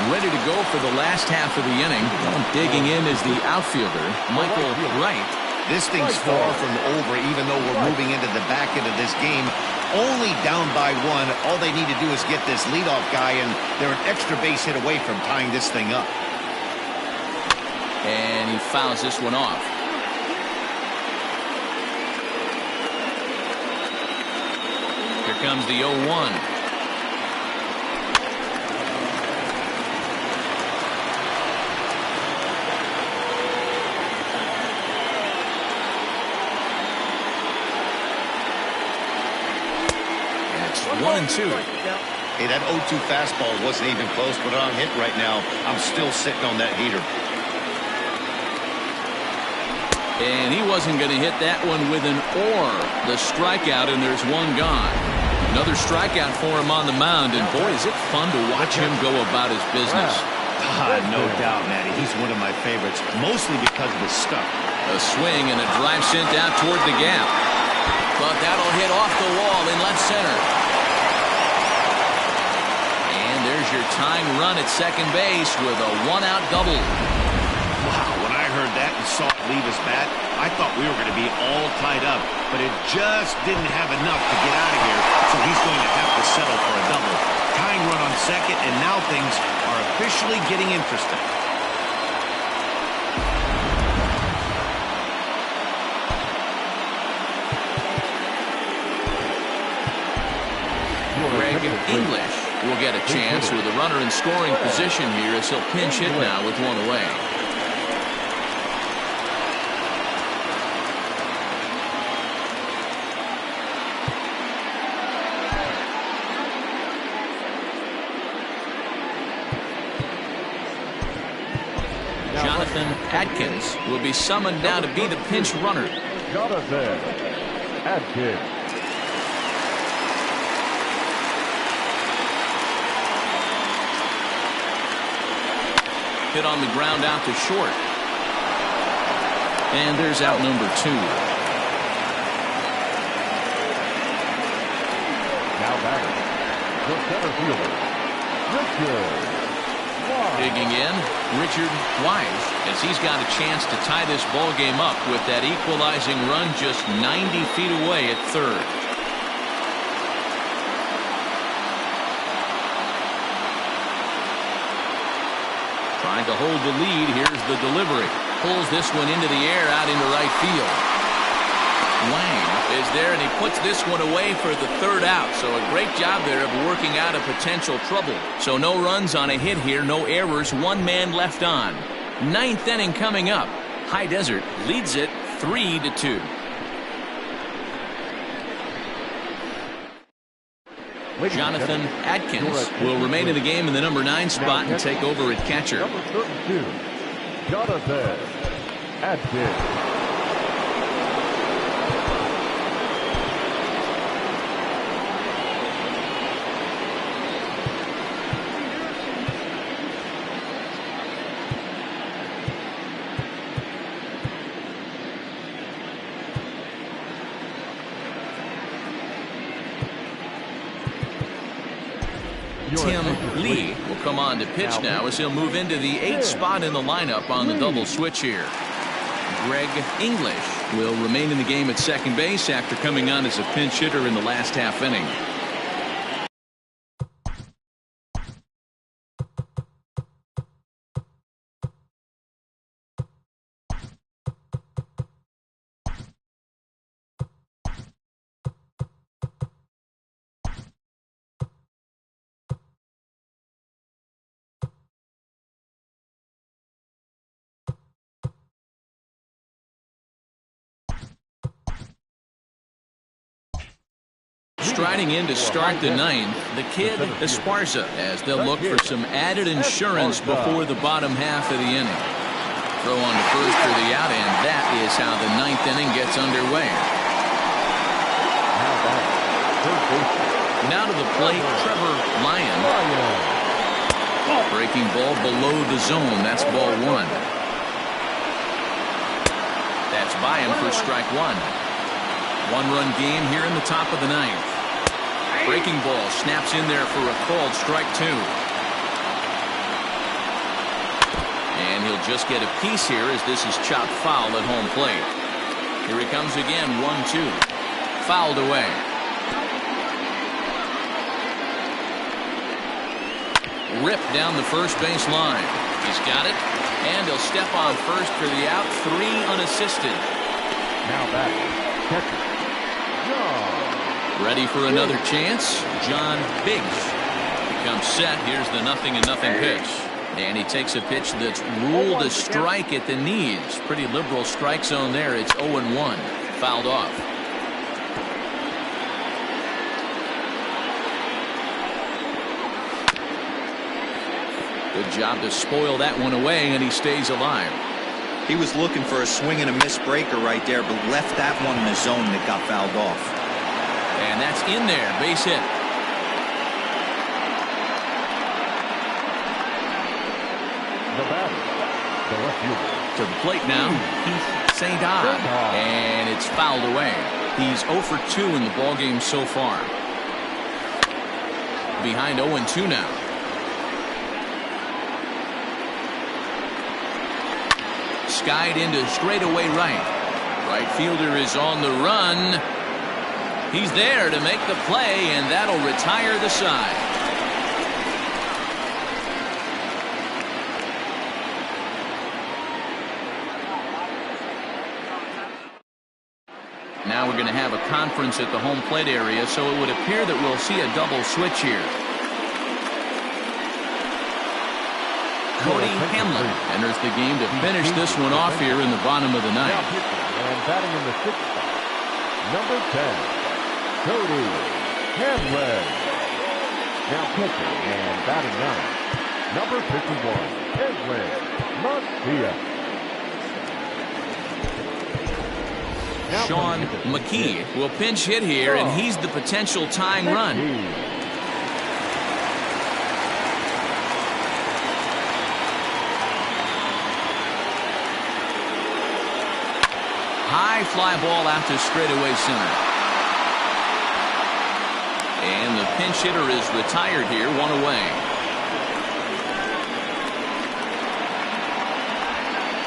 Ready to go for the last half of the inning. Digging in is the outfielder, Michael Wright. This thing's far from over, even though we're moving into the back end of this game. Only down by 1. All they need to do is get this leadoff guy, and they're an extra base hit away from tying this thing up. And he fouls this one off. Here comes the 0-1. It's 1-2. Hey, that 0-2 fastball wasn't even close, but on hit right now, I'm still sitting on that heater. And he wasn't going to hit that one with an or. The strikeout, and there's 1 gone. Another strikeout for him on the mound, and boy, is it fun to watch him go about his business. No doubt, Matty. He's one of my favorites, mostly because of his stuff. A swing and a drive sent out toward the gap. But that'll hit off the wall in left center. And there's your tying run at second base with a 1-out double. Wow, when I heard that and saw it leave his bat, I thought we were going to be all tied up, but it just didn't have enough to get out of here, so he's going to have to settle for a double. Tying run on second, and now things are officially getting interesting. Greg English will get a chance with a runner in scoring position here as he'll pinch hit now with 1 away. Jonathan Atkins will be summoned now to be the pinch runner. Jonathan Atkins. Hit on the ground out to short. And there's out number 2. Now batter, the center fielder, Richard. Digging in, Richard Wise, as he's got a chance to tie this ball game up with that equalizing run just 90 feet away at third. Trying to hold the lead. Here's the delivery. Pulls this one into the air out into right field. Wang is there, and he puts this one away for the 3rd out. So a great job there of working out a potential trouble. So no runs on a hit here, no errors, 1 man left on. 9th inning coming up. High Desert leads it 3-2. Jonathan Atkins will remain in the game in the number 9 spot and take over at catcher. Number 32, Jonathan Atkins. Tim Lee will come on to pitch now as he'll move into the 8th spot in the lineup on the double switch here. Greg English will remain in the game at second base after coming on as a pinch hitter in the last half inning. Striding in to start the 9th, the kid Esparza, as they'll look for some added insurance before the bottom half of the inning. Throw on to first for the out, and that is how the 9th inning gets underway. Now to the plate, Trevor Lyon. Breaking ball below the zone. That's ball 1. That's by him for strike 1. 1-run game here in the top of the 9th. Breaking ball snaps in there for a called strike 2. And he'll just get a piece here as this is chopped foul at home plate. Here he comes again, 1-2. Fouled away. Ripped down the first base line. He's got it. And he'll step on first for the out. 3 unassisted. Now back. Catcher. Ready for another chance. John Biggs becomes set. Here's the 0-0 pitch. And he takes a pitch that's ruled a strike at the knees. Pretty liberal strike zone there. It's 0-1. Fouled off. Good job to spoil that one away, and he stays alive. He was looking for a swing and a miss breaker right there, but left that one in the zone that got fouled off. And that's in there. Base hit. The batter, the left fielder. To the plate now, Keith St. And it's fouled away. He's 0 for 2 in the ballgame so far. Behind 0-2 now. Skied into straightaway right. Right fielder is on the run. He's there to make the play, and that'll retire the side. Now we're going to have a conference at the home plate area, so it would appear that we'll see a double switch here. Cody Hamlin enters the game to finish this one off here in the bottom of the 9th. And batting in the 6th spot, number 10. Cody Hamlin. Now pitching and batting 9. Number 51, Edwin Murcia. Sean McKee will pinch hit here, and he's the potential tying run. High fly ball out to straightaway center. And the pinch hitter is retired here, 1 away.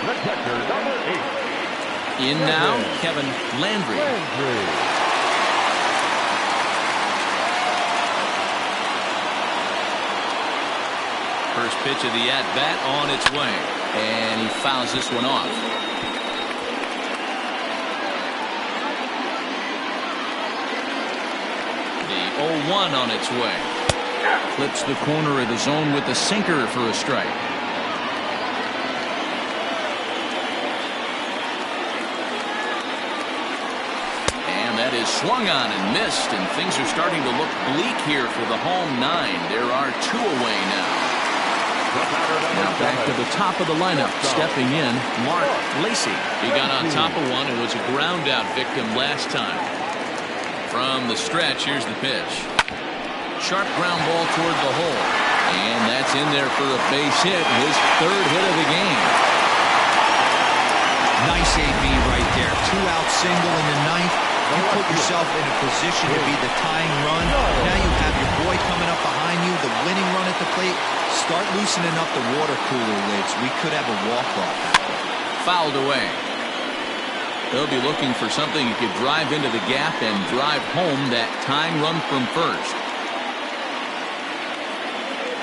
The catcher, number 8. In now, Kevin Landry. First pitch of the at-bat on its way. And he fouls this one off. The 0-1 on its way. Clips the corner of the zone with the sinker for a strike. And that is swung on and missed, and things are starting to look bleak here for the home 9. There are 2 away now. Now back to the top of the lineup. Stepping in, Mark Lacey. He got on top of one and was a ground out victim last time. From the stretch, here's the pitch. Sharp ground ball toward the hole. And that's in there for a base hit. His 3rd hit of the game. Nice AB right there. 2-out single in the 9th. You put yourself in a position to be the tying run. Now you have your boy coming up behind you, the winning run at the plate, start loosening up the water cooler lids. We could have a walk-off happen. Fouled away. They'll be looking for something he could drive into the gap and drive home that tying run from first.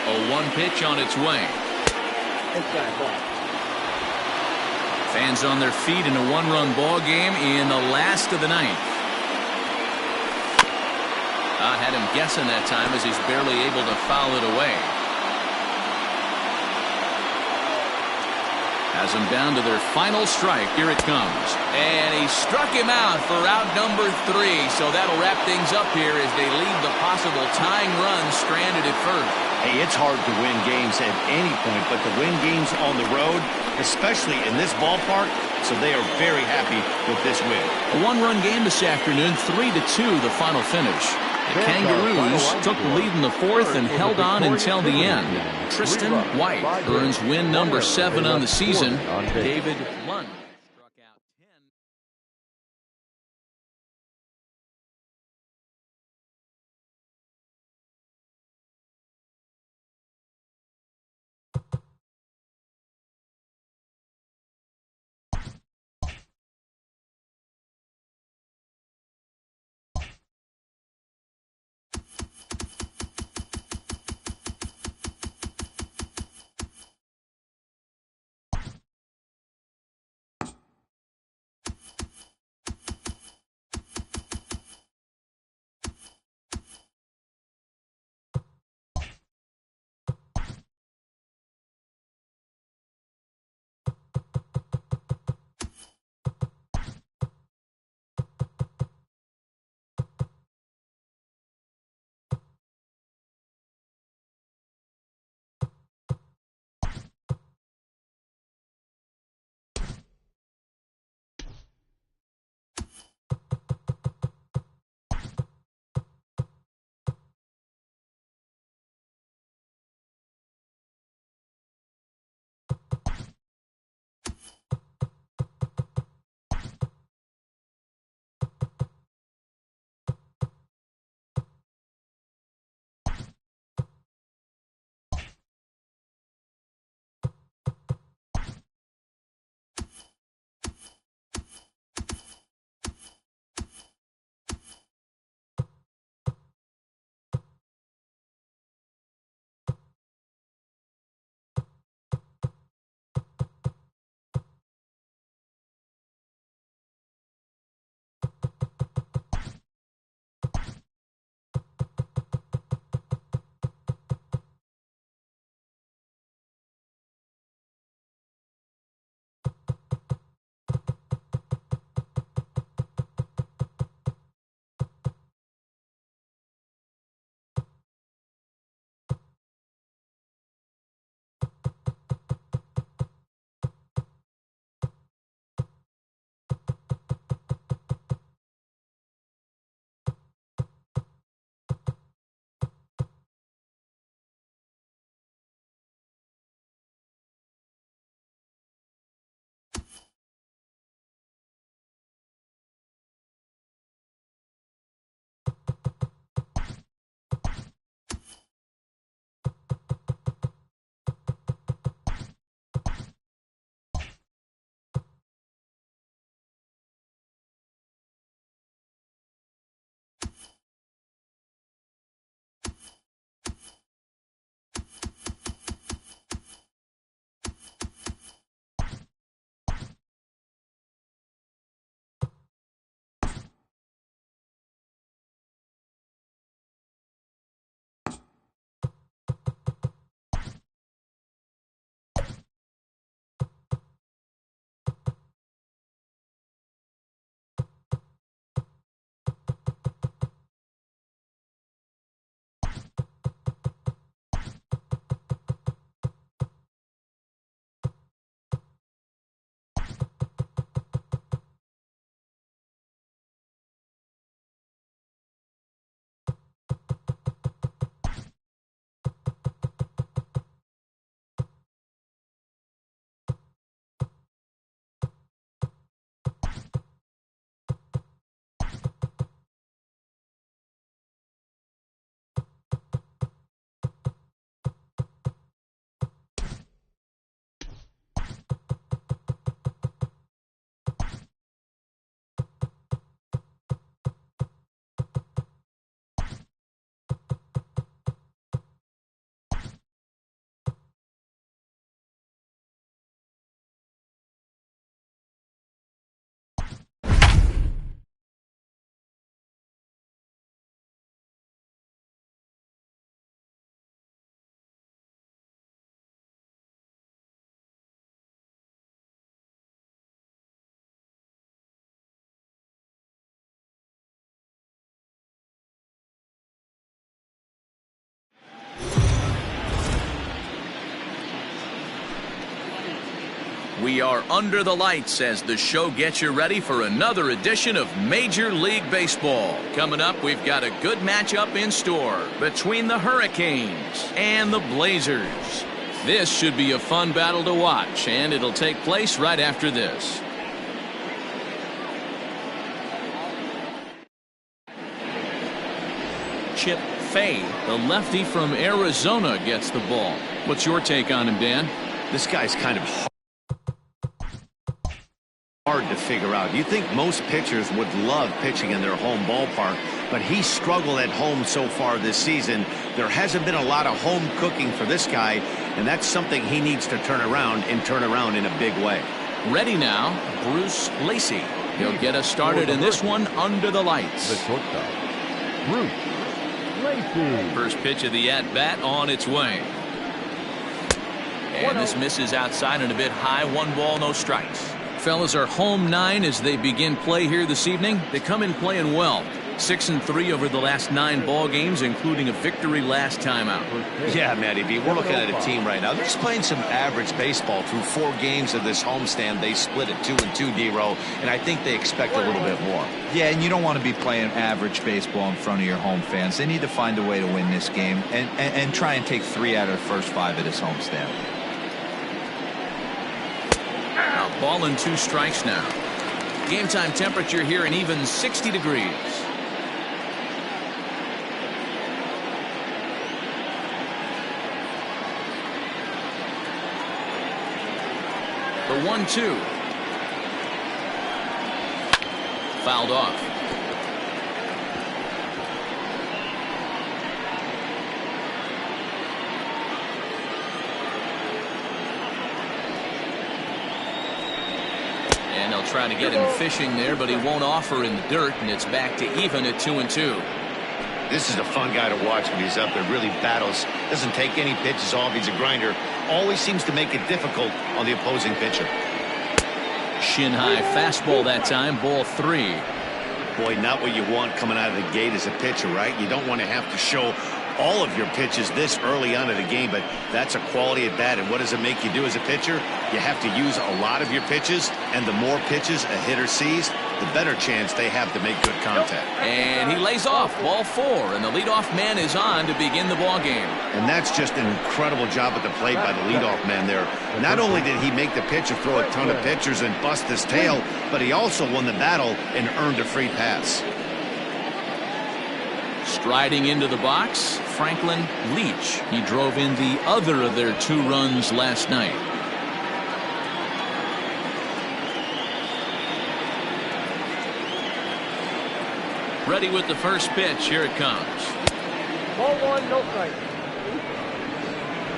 A 1 pitch on its way. Fans on their feet in a 1-run ball game in the last of the ninth. I had him guessing that time as he's barely able to foul it away. Has them down to their final strike. Here it comes. And he struck him out for out number 3. So that'll wrap things up here as they leave the possible tying run stranded at first. Hey, it's hard to win games at any point, but to win games on the road, especially in this ballpark, so they are very happy with this win. A 1-run game this afternoon, 3-2 the final finish. The Kangaroos took the lead in the 4th and held on until the end. Tristan White earns win number 7 on the season. David Lund struck out 10. We are under the lights as the show gets you ready for another edition of Major League Baseball. Coming up, we've got a good matchup in store between the Hurricanes and the Blazers. This should be a fun battle to watch, and it'll take place right after this. Chip Fay, the lefty from Arizona, gets the ball. What's your take on him, Dan? This guy's kind of hard to figure out. You think most pitchers would love pitching in their home ballpark, but he struggled at home so far this season. There hasn't been a lot of home cooking for this guy, and that's something he needs to turn around in a big way. Ready now, Bruce Lacey. He'll get us started in this one under the lights. The shortstop, Bruce Lacey. First pitch of the at-bat on its way. And this misses outside and a bit high. 1 ball, no strikes. Fellas are home 9 as they begin play here this evening. They come in playing well. 6-3 over the last 9 ball games, including a victory last time out. Yeah, Matty B, we're looking at a team right now. They're just playing some average baseball through 4 games of this homestand. They split at 2-2, D-Row, and I think they expect a little bit more. Yeah, and you don't want to be playing average baseball in front of your home fans. They need to find a way to win this game and try and take 3 out of the first 5 of this homestand. Now, ball and 2 strikes now. Game time temperature here an even 60 degrees. The 1-2. Fouled off. And they'll try to get him fishing there, but he won't offer in the dirt, and it's back to even at 2-2. This is a fun guy to watch when he's up there. Really battles. Doesn't take any pitches off. He's a grinder. Always seems to make it difficult on the opposing pitcher. Shin high fastball that time. Ball 3. Boy, not what you want coming out of the gate as a pitcher, right? You don't want to have to show all of your pitches this early on in the game, but that's a quality at bat. And what does it make you do as a pitcher? You have to use a lot of your pitches, and the more pitches a hitter sees, the better chance they have to make good contact. And he lays off. Ball 4, and the leadoff man is on to begin the ball game. And that's just an incredible job at the plate by the leadoff man there. Not only did he make the pitcher throw a ton of pitchers and bust his tail, but he also won the battle and earned a free pass. Striding into the box, Franklin Leach. He drove in the other of their 2 runs last night. Ready with the first pitch. Here it comes. Ball 1, no strike.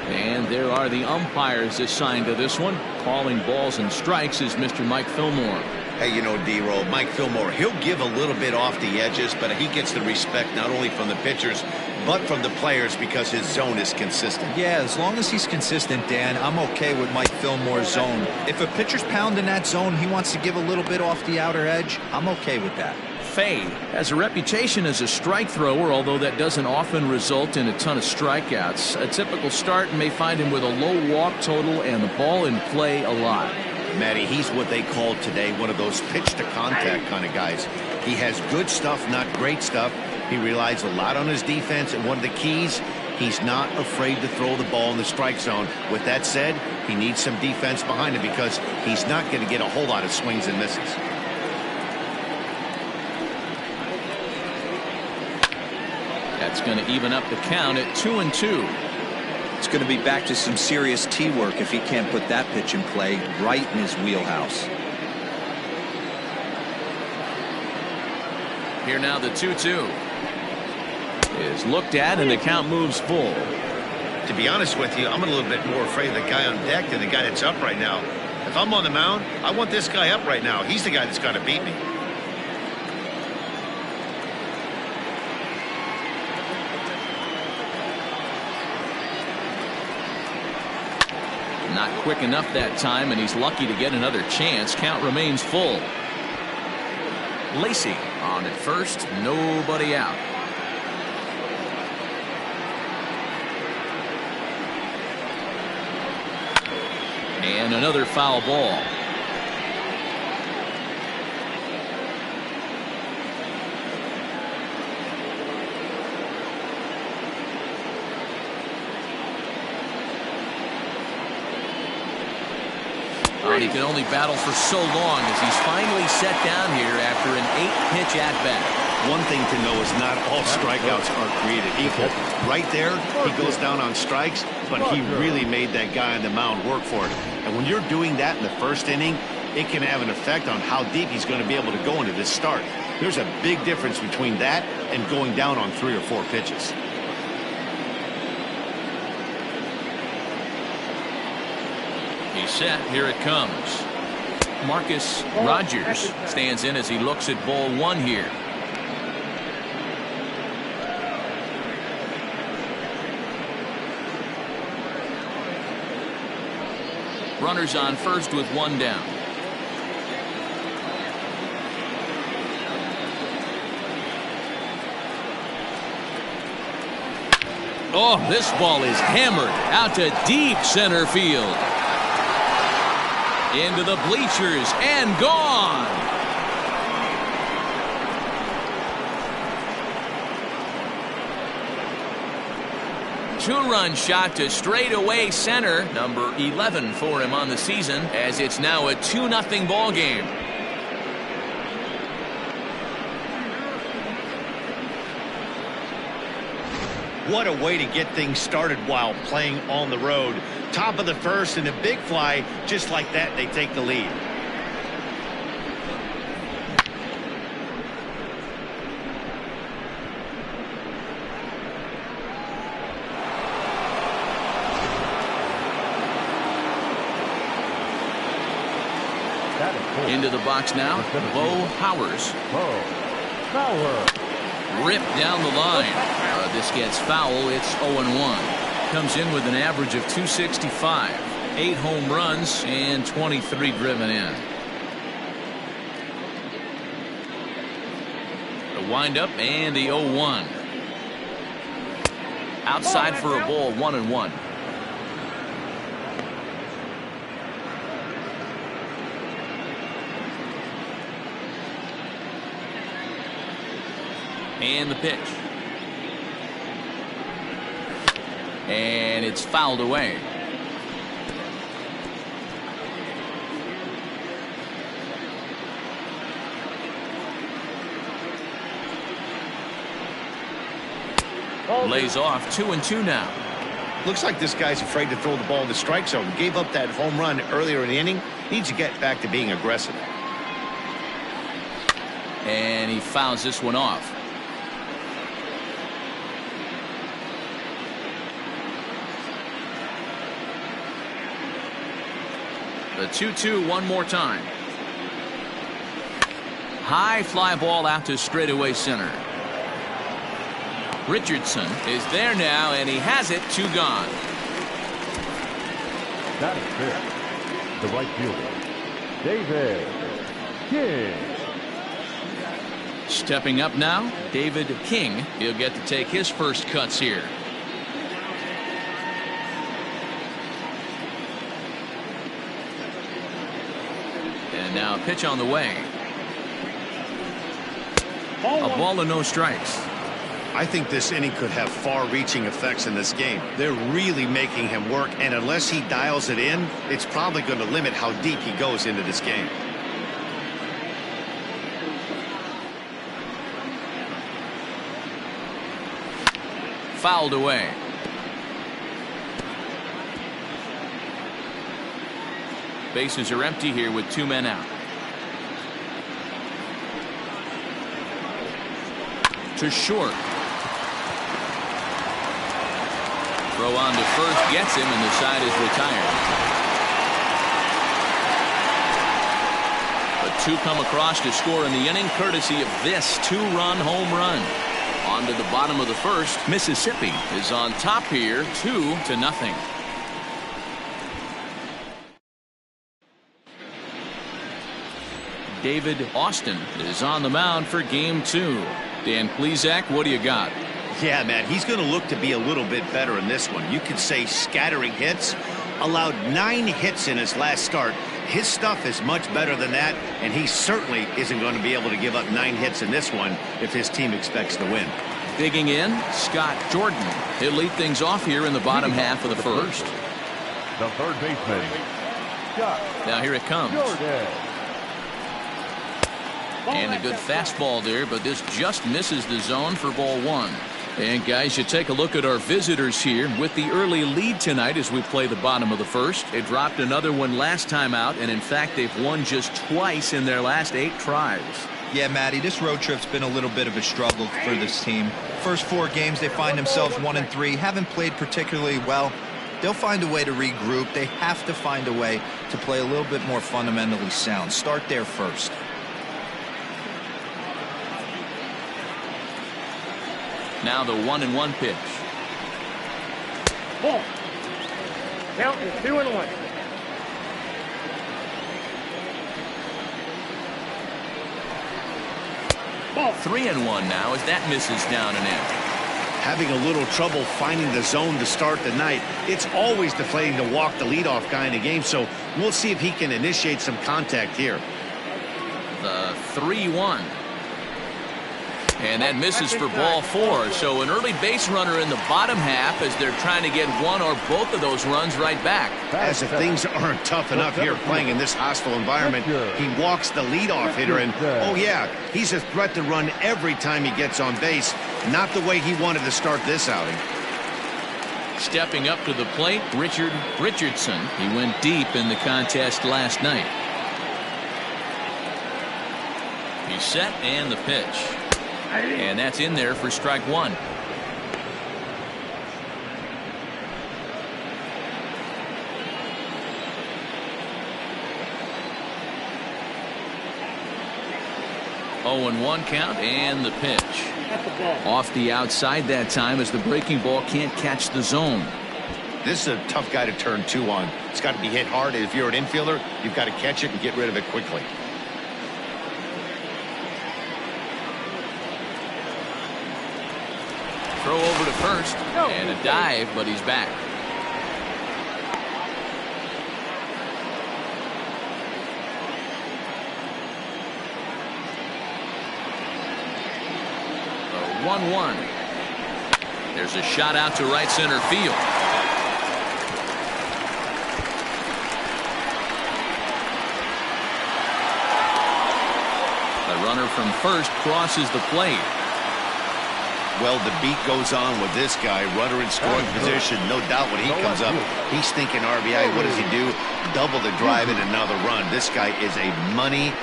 And there are the umpires assigned to this one. Calling balls and strikes is Mr. Mike Fillmore. Hey, you know, D-Roll, Mike Fillmore, he'll give a little bit off the edges, but he gets the respect not only from the pitchers, but from the players because his zone is consistent. Yeah, as long as he's consistent, Dan, I'm okay with Mike Fillmore's zone. If a pitcher's pounding that zone, he wants to give a little bit off the outer edge, I'm okay with that. Fay has a reputation as a strike thrower, although that doesn't often result in a ton of strikeouts. A typical start may find him with a low walk total and the ball in play a lot. Matty, he's what they call today one of those pitch-to-contact kind of guys. He has good stuff, not great stuff. He relies a lot on his defense, and one of the keys, he's not afraid to throw the ball in the strike zone. With that said, he needs some defense behind him because he's not going to get a whole lot of swings and misses. That's going to even up the count at 2-2. It's going to be back to some serious tee work if he can't put that pitch in play right in his wheelhouse. Here now the 2-2 is looked at and the count moves full. To be honest with you, I'm a little bit more afraid of the guy on deck than the guy that's up right now. If I'm on the mound, I want this guy up right now. He's the guy that's got to beat me. Not quick enough that time, and he's lucky to get another chance. Count remains full. Lacey on at first, nobody out. And another foul ball. And he can only battle for so long as he's finally set down here after an 8-pitch at-bat. One thing to know is not all strikeouts are created equal. Right there, he goes down on strikes, but he really made that guy on the mound work for it. And when you're doing that in the first inning, it can have an effect on how deep he's going to be able to go into this start. There's a big difference between that and going down on 3 or 4 pitches. He's set. Here it comes. Marcus Rogers stands in as he looks at ball 1 here. Runners on first with 1 down. Oh, this ball is hammered out to deep center field. Into the bleachers and gone. Two-run shot to straightaway center. Number 11 for him on the season, as it's now a 2-0 ball game. What a way to get things started while playing on the road. Top of the first and a big fly. Just like that, they take the lead. Into the box now, Bo Powers. Ripped down the line. This gets foul. It's 0-1. Comes in with an average of 265. 8 home runs and 23 driven in. The windup and the 0-1. Outside for a ball, 1-1. And the pitch. And it's fouled away. Lays off 2-2 now. Looks like this guy's afraid to throw the ball in the strike zone. Gave up that home run earlier in the inning. Needs to get back to being aggressive. And he fouls this one off. The 2-2 one more time. High fly ball out to straightaway center. Richardson is there now, and he has it. 2 gone. That is fair. The right fielder, David King. Stepping up now, David King. He'll get to take his first cuts here. And now a pitch on the way. A ball and no strikes. I think this inning could have far-reaching effects in this game. They're really making him work, and unless he dials it in, it's probably going to limit how deep he goes into this game. Fouled away. Bases are empty here with 2 men out. To short. Throw on to first gets him, and the side is retired. But 2 come across to score in the inning, courtesy of this 2-run home run. On to the bottom of the first. Mississippi is on top here, 2-0. David Austin is on the mound for game 2. Dan Plesac, what do you got? Yeah, man, he's going to look to be a little bit better in this one. You could say scattering hits, allowed 9 hits in his last start. His stuff is much better than that, and he certainly isn't going to be able to give up 9 hits in this one if his team expects to win. Digging in, Scott Jordan. He'll lead things off here in the bottom half of the first. The third baseman, Scott Now here it comes. Jordan. And a good fastball there, but this just misses the zone for ball 1. And guys, you take a look at our visitors here with the early lead tonight as we play the bottom of the first. They dropped another one last time out, and in fact they've won just twice in their last 8 tries. Yeah, Matty, this road trip's been a little bit of a struggle for this team. First 4 games, they find themselves 1-3, haven't played particularly well. They'll find a way to regroup. They have to find a way to play a little bit more fundamentally sound. Start there first. Now the 1-1 pitch. Ball. Count is 2-1. Ball. 3-1 now as that misses down and in. Having a little trouble finding the zone to start the night. It's always deflating to walk the leadoff guy in a game, so we'll see if he can initiate some contact here. The 3-1. And that misses for ball 4. So an early base runner in the bottom half as they're trying to get one or both of those runs right back. As if things aren't tough enough here playing in this hostile environment, he walks the leadoff hitter, and oh yeah, he's a threat to run every time he gets on base. Not the way he wanted to start this outing. Stepping up to the plate, Richard Richardson. He went deep in the contest last night. He's set and the pitch. And that's in there for strike 1. Oh, and 1 count and the pitch. Off the outside that time as the breaking ball can't catch the zone. This is a tough guy to turn 2 on. It's got to be hit hard. If you're an infielder, you've got to catch it and get rid of it quickly. Throw over to first and a dive, but he's back. The 1-1. There's a shot out to right center field. The runner from first crosses the plate. Well, the beat goes on with this guy. Runner in scoring position. No doubt when he comes up, he's thinking RBI. What does he do? Double the drive and another run. This guy is a money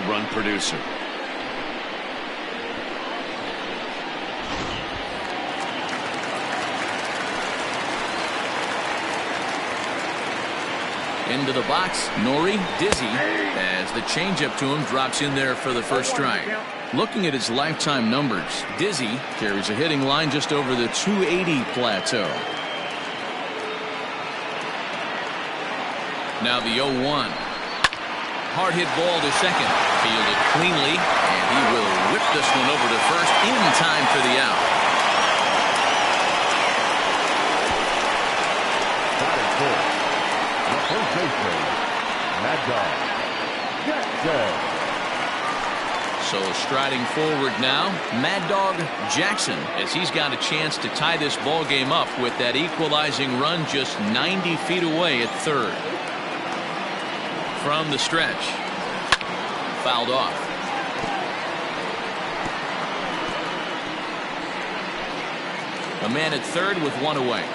run producer. Into the box, Nori Dizzy, as the changeup to him drops in there for the first strike. Looking at his lifetime numbers, Dizzy carries a hitting line just over the 280 plateau. Now the 0-1. Hard hit ball to second. Fielded cleanly, and he will whip this one over to first in time for the out. Batting first, the first baseman, Mad Dog Jackson. So striding forward now, Mad Dog Jackson, as he's got a chance to tie this ball game up with that equalizing run just 90 feet away at third. From the stretch, fouled off. A man at third with 1 away.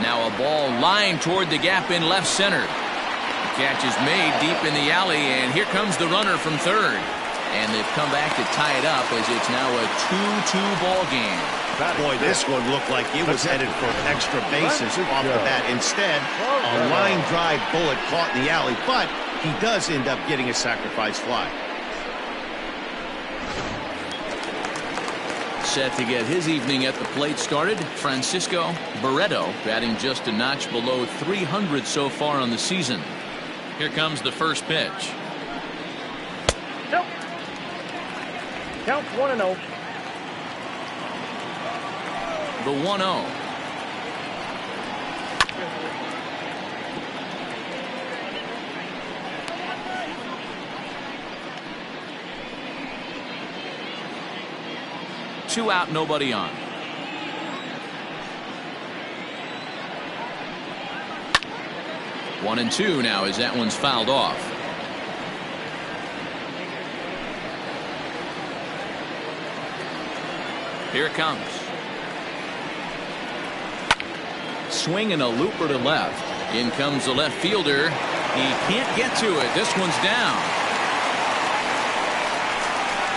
Now a ball lined toward the gap in left center. The catch is made deep in the alley, and here comes the runner from third. And they've come back to tie it up as it's now a 2-2 ball game. Boy, this one looked like it was headed for extra bases off the bat. Instead, a line drive bullet caught in the alley, but he does end up getting a sacrifice fly. Set to get his evening at the plate started, Francisco Barreto, batting just a notch below 300 so far on the season. Here comes the first pitch. Nope. Count 1-0. The 1-0. Two out, nobody on. One and two now as that one's fouled off. Here it comes. Swing and a looper to left. In comes the left fielder. He can't get to it. This one's down.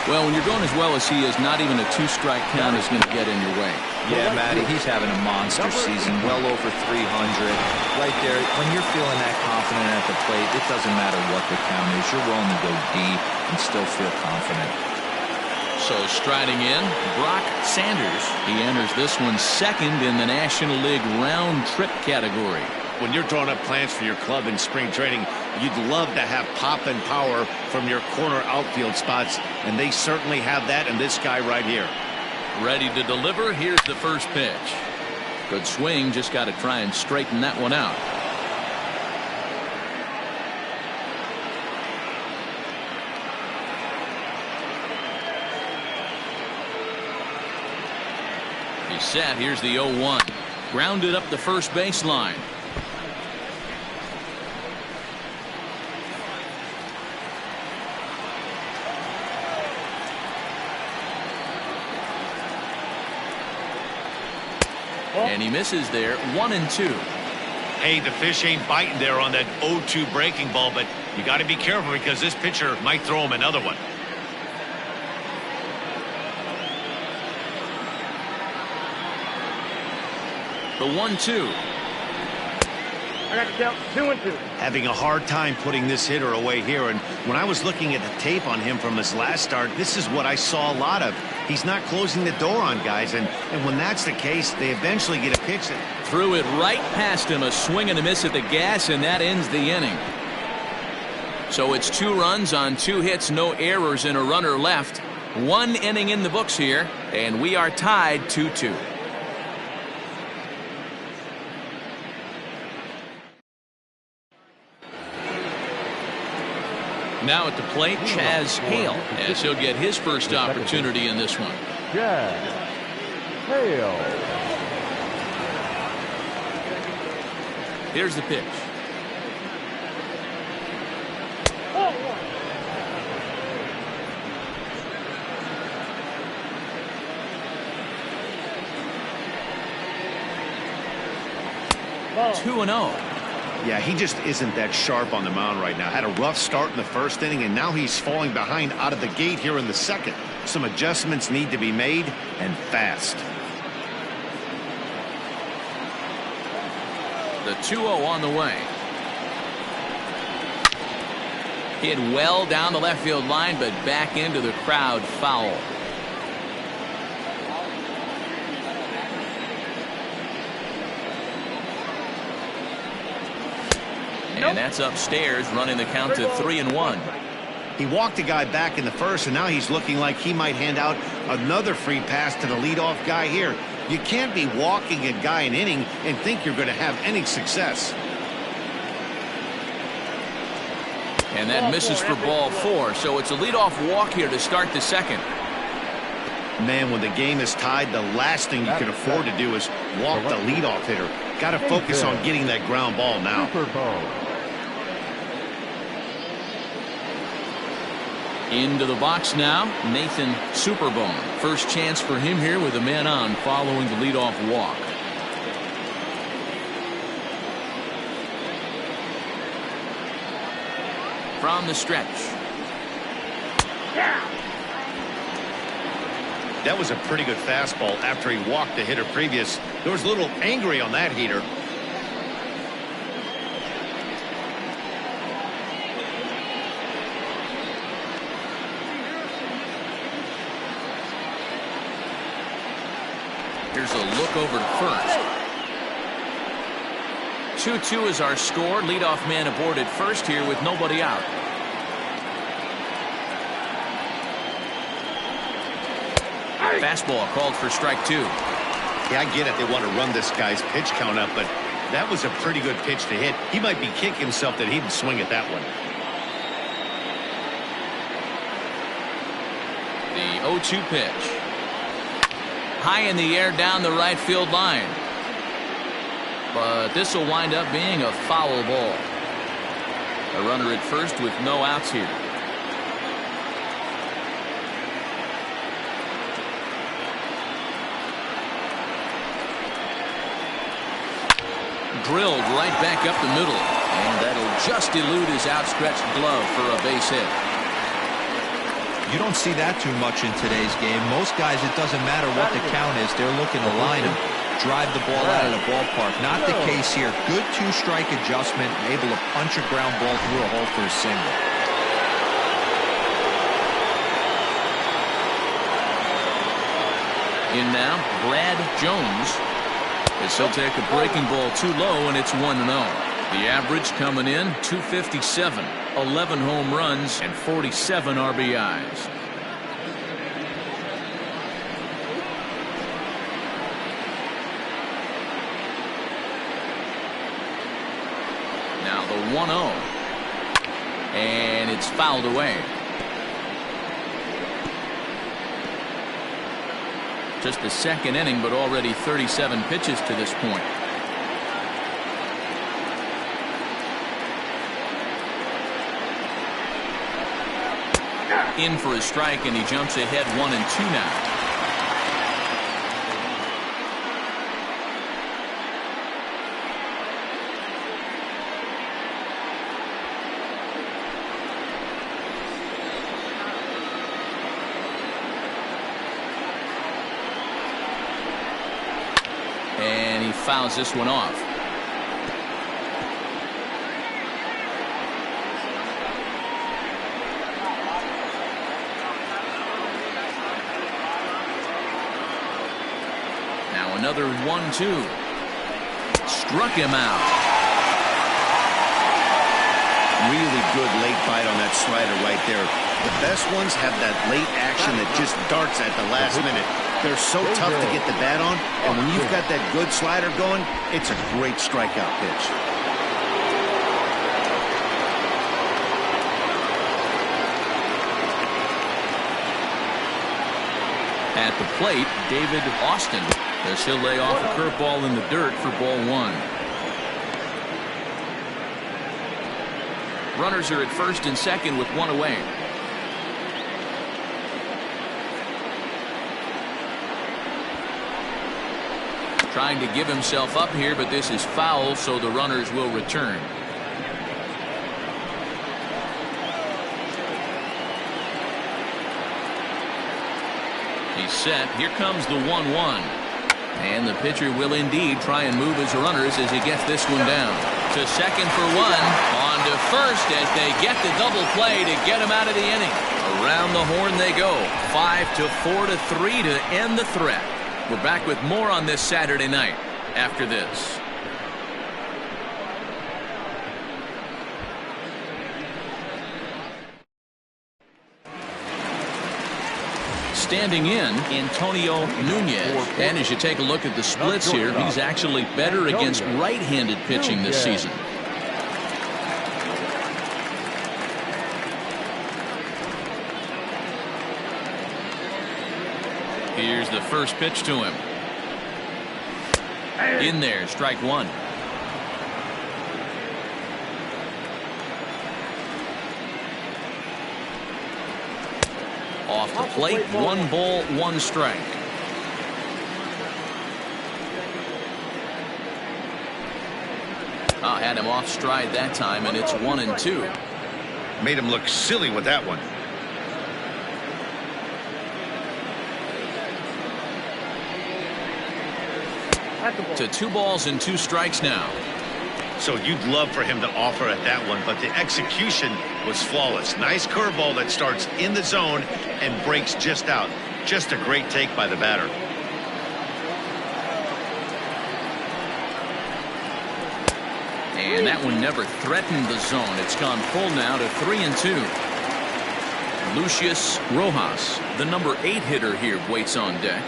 Well, when you're going as well as he is, not even a two-strike count is going to get in your way. Yeah, Matty, he's having a monster season, well over 300. Right there, when you're feeling that confident at the plate, it doesn't matter what the count is. You're willing to go deep and still feel confident. So striding in, Brock Sanders. He enters this one second in the National League round trip category. When you're drawing up plans for your club in spring training, you'd love to have pop and power from your corner outfield spots, and they certainly have that in this guy right here. Ready to deliver. Here's the first pitch. Good swing. Just got to try and straighten that one out. He's set. Here's the 0-1. Grounded up the first baseline. And he misses there. 1-2. Hey, the fish ain't biting there on that 0-2 breaking ball, but you got to be careful because this pitcher might throw him another one. The 1-2. I got to count 2-2. Having a hard time putting this hitter away here, and when I was looking at the tape on him from his last start, this is what I saw a lot of. He's not closing the door on guys, and when that's the case, they eventually get a pitch that Threw it right past him. A swing and a miss at the gas, and that ends the inning. So it's 2 runs on 2 hits, no errors, and a runner left. 1 inning in the books here, and we are tied 2-2. Now at the plate, Chaz Hale, as he'll get his first opportunity in this one. Chaz Hale. Here's the pitch. Ball. 2-0. yeah, he just isn't that sharp on the mound right now. Had a rough start in the first inning, and now he's falling behind out of the gate here in the second. Some adjustments need to be made, and fast. The 2-0 on the way. Hit well down the left field line, but back into the crowd, foul. And that's upstairs, running the count to 3-1. He walked a guy back in the first, and now he's looking like he might hand out another free pass to the leadoff guy here. You can't be walking a guy an inning and think you're going to have any success. And that misses for ball 4, so it's a leadoff walk here to start the second. Man, when the game is tied, the last thing you can afford to do is walk the leadoff hitter. Got to focus on getting that ground ball now. Into the box now, Nathan Superbone. First chance for him here with a man on following the leadoff walk. From the stretch. That was a pretty good fastball after he walked the hitter previous. There was a little angry on that heater. Here's a look over to first. 2-2 is our score. Leadoff man aboard at first here with nobody out. Fastball called for strike 2. Yeah, I get it. They want to run this guy's pitch count up, but that was a pretty good pitch to hit. He might be kicking himself that he didn't swing at that one. The 0-2 pitch. High in the air down the right field line. But this will wind up being a foul ball. A runner at first with no outs here. Drilled right back up the middle. And that'll just elude his outstretched glove for a base hit. You don't see that too much in today's game. Most guys, it doesn't matter what the count is. They're looking to line him, drive the ball out of the ballpark. Not the case here. Good two-strike adjustment, able to punch a ground ball through a hole for a single. In now, Brad Jones. As he'll take a breaking ball too low, and it's 1-0. The average coming in, 257. 11 home runs and 47 RBIs. Now the 1-0. And it's fouled away. Just the second inning, but already 37 pitches to this point. In for a strike, and he jumps ahead 1-2 now. And he fouls this one off. Another 1-2. Struck him out. Really good late bite on that slider right there. The best ones have that late action that just darts at the last minute. They're so tough to get the bat on, and when you've got that good slider going, it's a great strikeout pitch. At the plate, David Austin. As he'll lay off a curveball in the dirt for ball one. Runners are at first and second with one away. Trying to give himself up here, but this is foul, so the runners will return. He's set. Here comes the 1-1. And the pitcher will indeed try and move his runners as he gets this one down. To second for one. On to first as they get the double play to get him out of the inning. Around the horn they go. 5-4-3 to end the threat. We're back with more on this Saturday night after this. Standing in, Antonio Nunez. And as you take a look at the splits here, he's actually better against right-handed pitching this season. Here's the first pitch to him. In there, strike one. Off the plate, 1 ball, 1 strike. Had him off stride that time, and it's 1-2. Made him look silly with that one. To 2 balls and 2 strikes now. So you'd love for him to offer at that one, but the execution was flawless. Nice curveball that starts in the zone and breaks just out. Just a great take by the batter. And that one never threatened the zone. It's gone full now to 3-2. Lucius Rojas, the number 8 hitter here, waits on deck.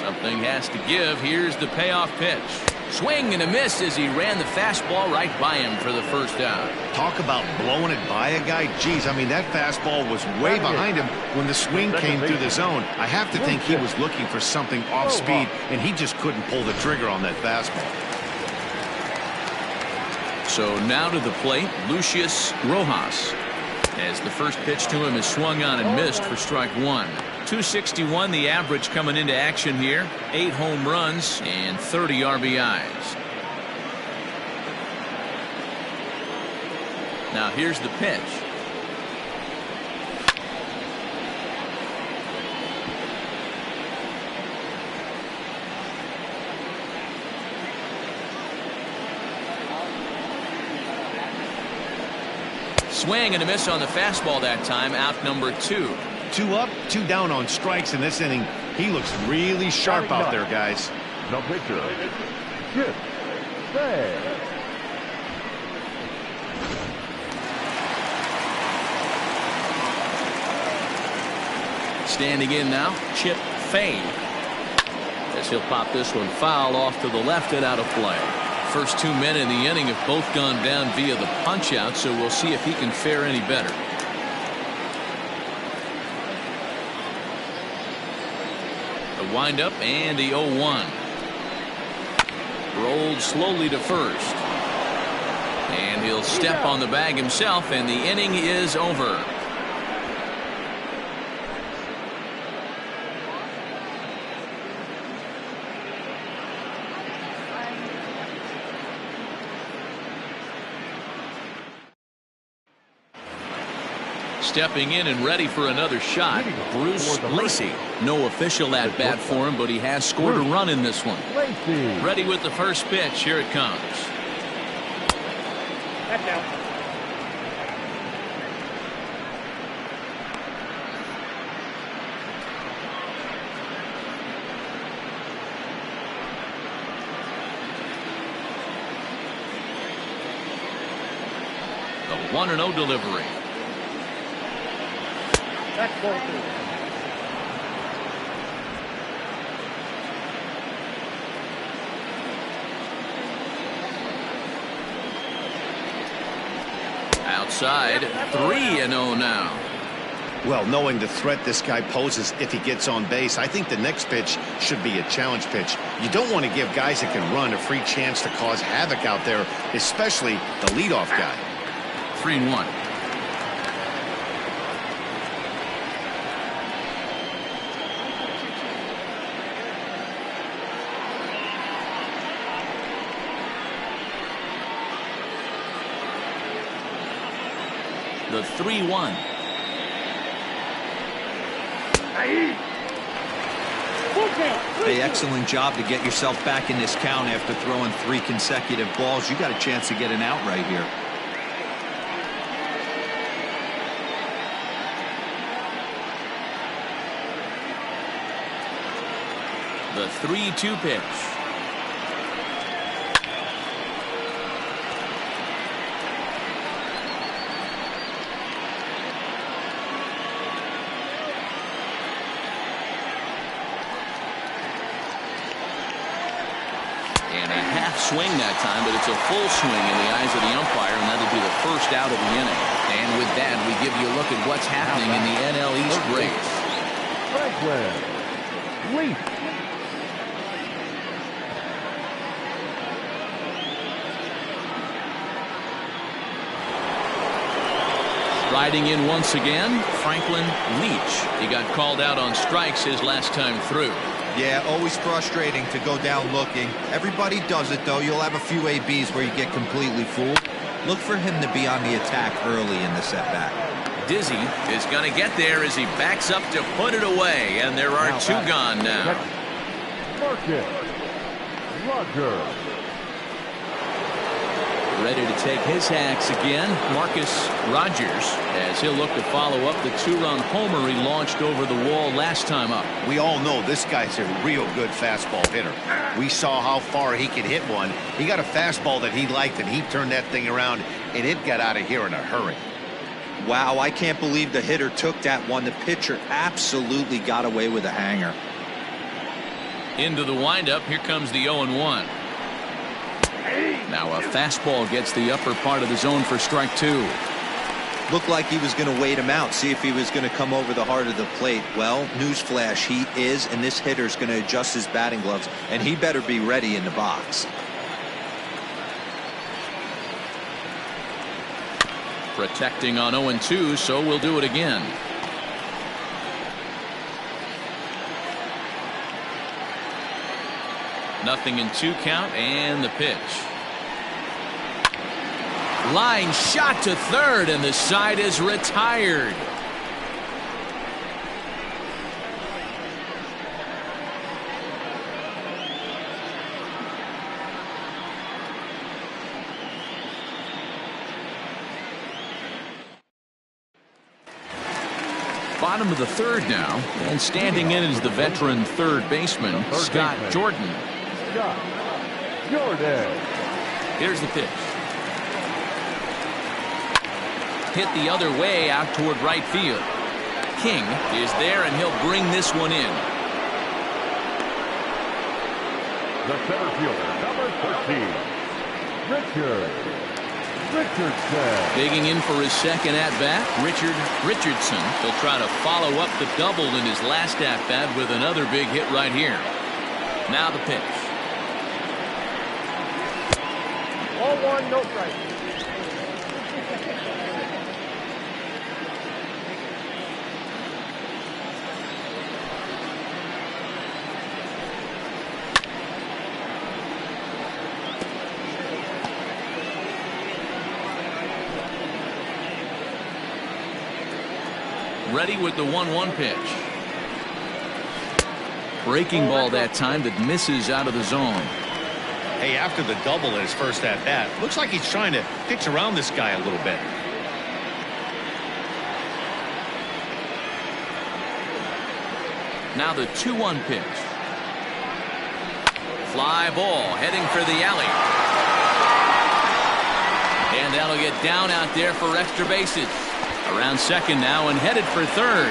Something has to give. Here's the payoff pitch. Swing and a miss as he ran the fastball right by him for the first out. Talk about blowing it by a guy. Geez, I mean, that fastball was way behind him when the swing came through the zone. I have to think he was looking for something off speed, and he just couldn't pull the trigger on that fastball. So now to the plate, Lucius Rojas. As the first pitch to him is swung on and missed for strike one. 261 the average coming into action here. 8 home runs and 30 RBIs. Now here's the pitch. Swing and a miss on the fastball that time. Out number 2. 2 up, 2 down on strikes in this inning. He looks really sharp out there, guys. The pitcher, Chip Fay. Standing in now, Chip Fay. As he'll pop this one foul off to the left and out of play. First 2 men in the inning have both gone down via the punch out, so we'll see if he can fare any better. The windup and the 0-1. Rolled slowly to first. And he'll step on the bag himself, and the inning is over. Stepping in and ready for another shot, Bruce Lacey. No official at bat for him, but he has scored a run in this one. Ready with the first pitch. Here it comes. That's out. The 1-0 delivery. That's ball 2. Outside, 3-0 now. Well, knowing the threat this guy poses if he gets on base, I think the next pitch should be a challenge pitch. You don't want to give guys that can run a free chance to cause havoc out there, especially the leadoff guy. 3-1. The 3-1. Hey, excellent job to get yourself back in this count after throwing 3 consecutive balls. You got a chance to get an out right here. The 3-2 pitch. Swing that time, but it's a full swing in the eyes of the umpire, and that'll be the first out of the inning. And with that, we give you a look at what's happening in the NL East race. Franklin Leaf. Riding in once again, Franklin Leach. He got called out on strikes his last time through. Yeah, always frustrating to go down looking. Everybody does it, though. You'll have a few ABs where you get completely fooled. Look for him to be on the attack early in the at-bat. Dizzy is going to get there as he backs up to put it away, and there are 2 gone now. Marcus Rogers. Ready to take his hacks again, Marcus Rogers, as he'll look to follow up the 2-run homer he launched over the wall last time up. We all know this guy's a real good fastball hitter. We saw how far he could hit one. He got a fastball that he liked, and he turned that thing around, and it got out of here in a hurry. Wow, I can't believe the hitter took that one. The pitcher absolutely got away with a hanger. Into the windup. Here comes the 0-1. Now a fastball gets the upper part of the zone for strike two. Looked like he was going to wait him out, see if he was going to come over the heart of the plate. Well, newsflash, he is, and this hitter's going to adjust his batting gloves, and he better be ready in the box. Protecting on 0-2, so we'll do it again. Nothing in 2 count, and the pitch. Line shot to third, and the side is retired. Bottom of the third now, and standing in is the veteran third baseman, Scott Jordan. Here's the pitch. Hit the other way out toward right field. King is there, and he'll bring this one in. The center fielder, number 13, Richardson. Digging in for his second at-bat, Richardson will try to follow up the double in his last at-bat with another big hit right here. Now the pitch. 0-1, no strike. Ready with the 1-1 pitch. Breaking ball that time that misses out of the zone. Hey, after the double in his first at bat, looks like he's trying to pitch around this guy a little bit. Now the 2-1 pitch. Fly ball heading for the alley. And that'll get down out there for extra bases. Around second now and headed for third.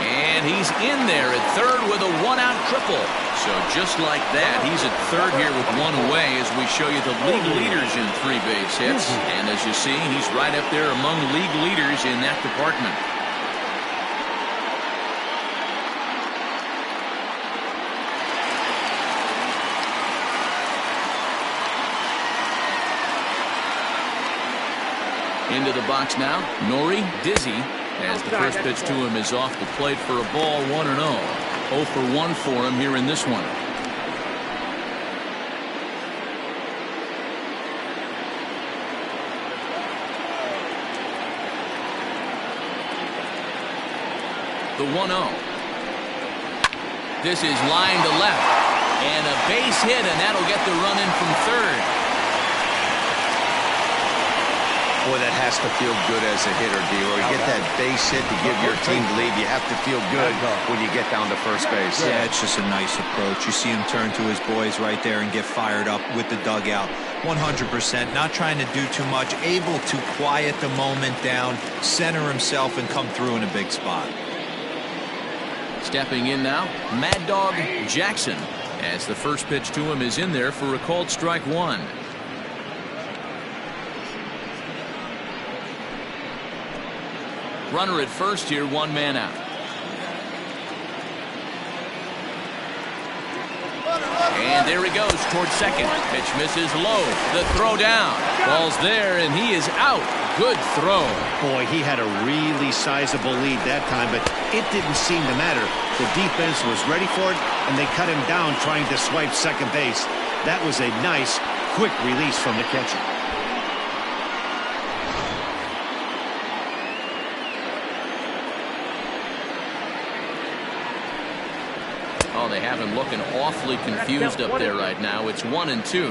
And he's in there at third with a 1-out triple. So just like that, he's at third here with one away as we show you the league leaders in 3 base hits. And as you see, he's right up there among league leaders in that department. Into the box now, Nori Dizzy, as the first pitch to him is off the plate for a ball, 1-0. 0 for 1 for him here in this one. The 1-0. This is line to left, and a base hit, and that'll get the run in from third. Boy, that has to feel good as a hitter, D-Roy. You get that base hit to give your team the lead. You have to feel good when you get down to first base. Yeah, it's just a nice approach. You see him turn to his boys right there and get fired up with the dugout. 100%, not trying to do too much, able to quiet the moment down, center himself, and come through in a big spot. Stepping in now, Mad Dog Jackson, as the first pitch to him is in there for a called strike 1. Runner at first here, 1 man out. And there he goes towards second. Pitch misses low. The throw down. Ball's there, and he is out. Good throw. Boy, he had a really sizable lead that time, but it didn't seem to matter. The defense was ready for it, and they cut him down trying to swipe second base. That was a nice, quick release from the catcher. Oh, they have him looking awfully confused up there right now. It's 1-2.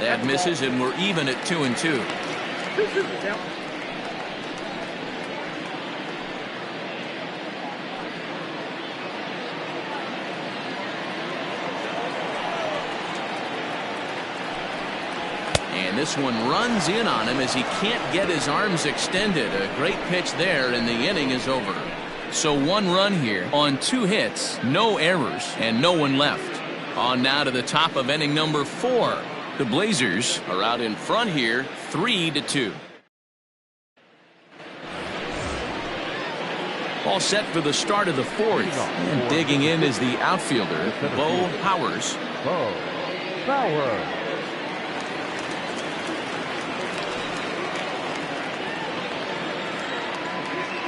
That misses, and we're even at 2-2. And this one runs in on him as he can't get his arms extended. A great pitch there, and the inning is over. So 1 run here on 2 hits, no errors, and no one left. On now to the top of inning number 4. The Blazers are out in front here, 3-2. All set for the start of the 4th. And digging in is the outfielder, Bo Powers. Bo Powers.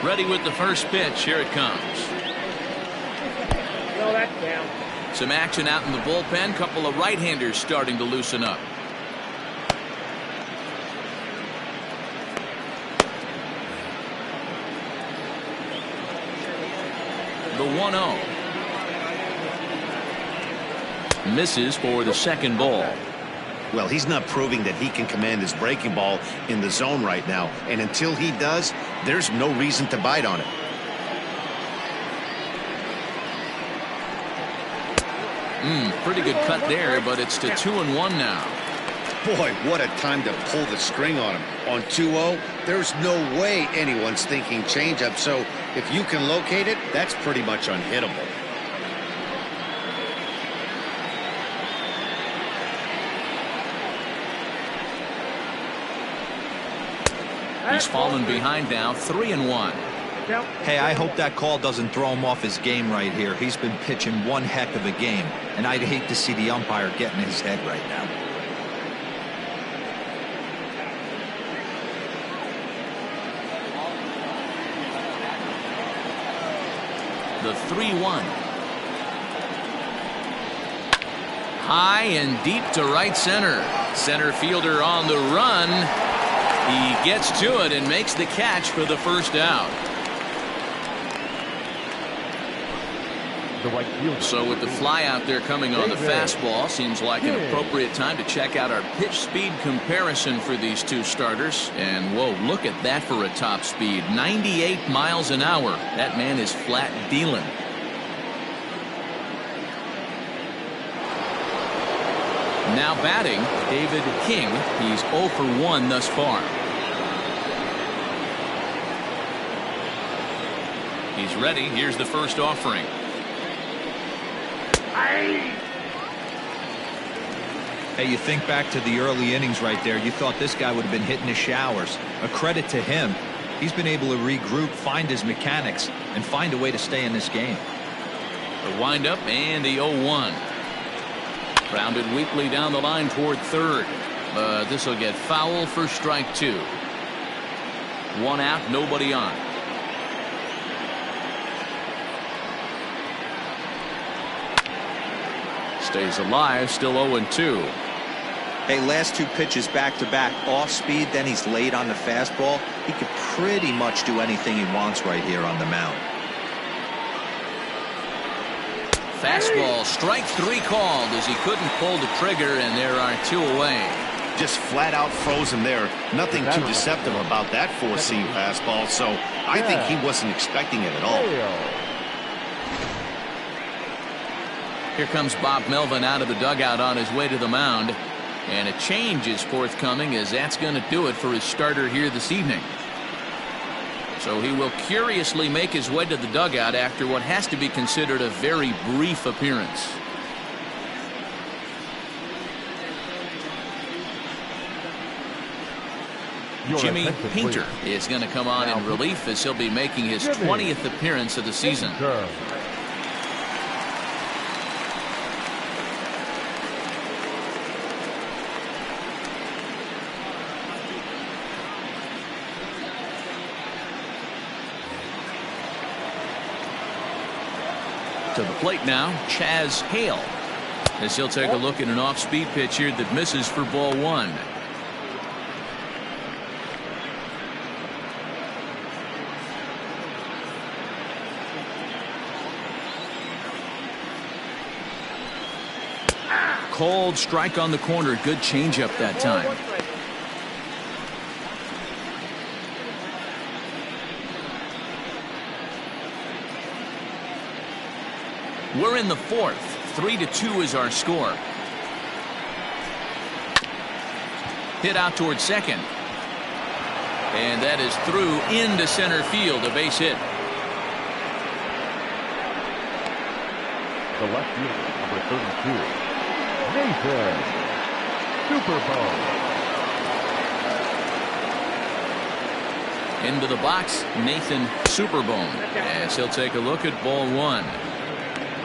Ready with the first pitch. Here it comes. No, that's down. Some action out in the bullpen. Couple of right-handers starting to loosen up. The 1-0. Misses for the second ball. Well, he's not proving that he can command his breaking ball in the zone right now. And until he does, there's no reason to bite on it. Pretty good cut there, but it's to 2-1 now. Boy, what a time to pull the string on him. On 2-0, there's no way anyone's thinking changeup. So if you can locate it, that's pretty much unhittable. He's fallen behind now, 3-1. Hey, I hope that call doesn't throw him off his game right here. He's been pitching one heck of a game, and I'd hate to see the umpire get in his head right now. The 3-1. High and deep to right center. Center fielder on the run. He gets to it and makes the catch for the first out. So with the fly out there coming on the fastball, seems like an appropriate time to check out our pitch speed comparison for these two starters. And whoa, look at that for a top speed. 98 miles an hour. That man is flat dealing. Now batting, David King. He's 0 for 1 thus far. He's ready. Here's the first offering. Hey, you think back to the early innings right there. You thought this guy would have been hitting his showers. A credit to him. He's been able to regroup, find his mechanics, and find a way to stay in this game. The windup and the 0-1. Grounded weakly down the line toward third. But this will get foul for strike 2. 1 out, nobody on. Stays alive, still 0-2. Hey, last 2 pitches back-to-back, off speed, then he's late on the fastball. He could pretty much do anything he wants right here on the mound. Fastball, strike 3 called as he couldn't pull the trigger, and there are 2 away. Just flat out frozen there. Nothing too deceptive about that 4-seam fastball, so I think he wasn't expecting it at all. Here comes Bob Melvin out of the dugout on his way to the mound. And a change is forthcoming, as that's going to do it for his starter here this evening. So he will curiously make his way to the dugout after what has to be considered a very brief appearance. Jimmy Painter is going to come on in relief as he'll be making his 20th appearance of the season. To the plate now, Chaz Hale, as he'll take a look at an off-speed pitch here that misses for ball 1. Cold strike on the corner. Good changeup that time. We're in the 4th. 3-2 is our score. Hit out towards second. And that is through into center field, a base hit. The left fielder, number 32, Nathan Superbone. Into the box, Nathan Superbone, as he'll take a look at ball one.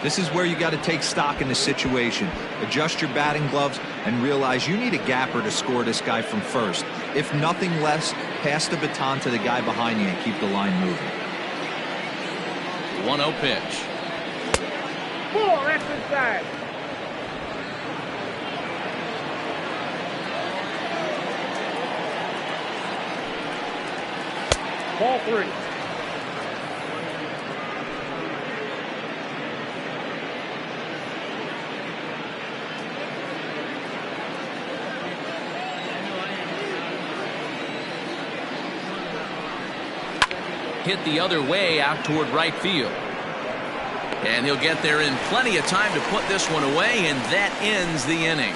This is where you got to take stock in the situation. Adjust your batting gloves and realize you need a gapper to score this guy from first. If nothing less, pass the baton to the guy behind you and keep the line moving. 1-0 pitch. Ball, that's inside. Ball 3. Hit the other way out toward right field. And he'll get there in plenty of time to put this one away, and that ends the inning.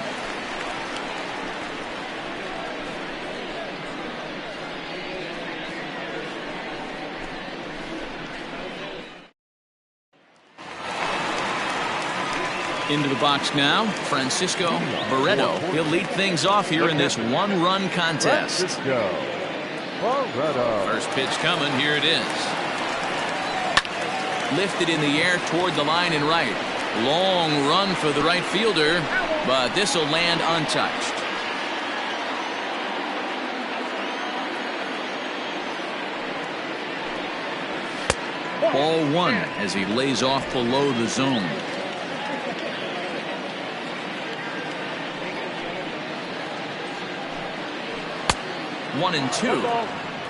Into the box now, Francisco Barreto. He'll lead things off here in this one-run contest. First pitch coming, here it is. Lifted in the air toward the line and right. Long run for the right fielder, but this will land untouched. Ball 1 as he lays off below the zone. One and two.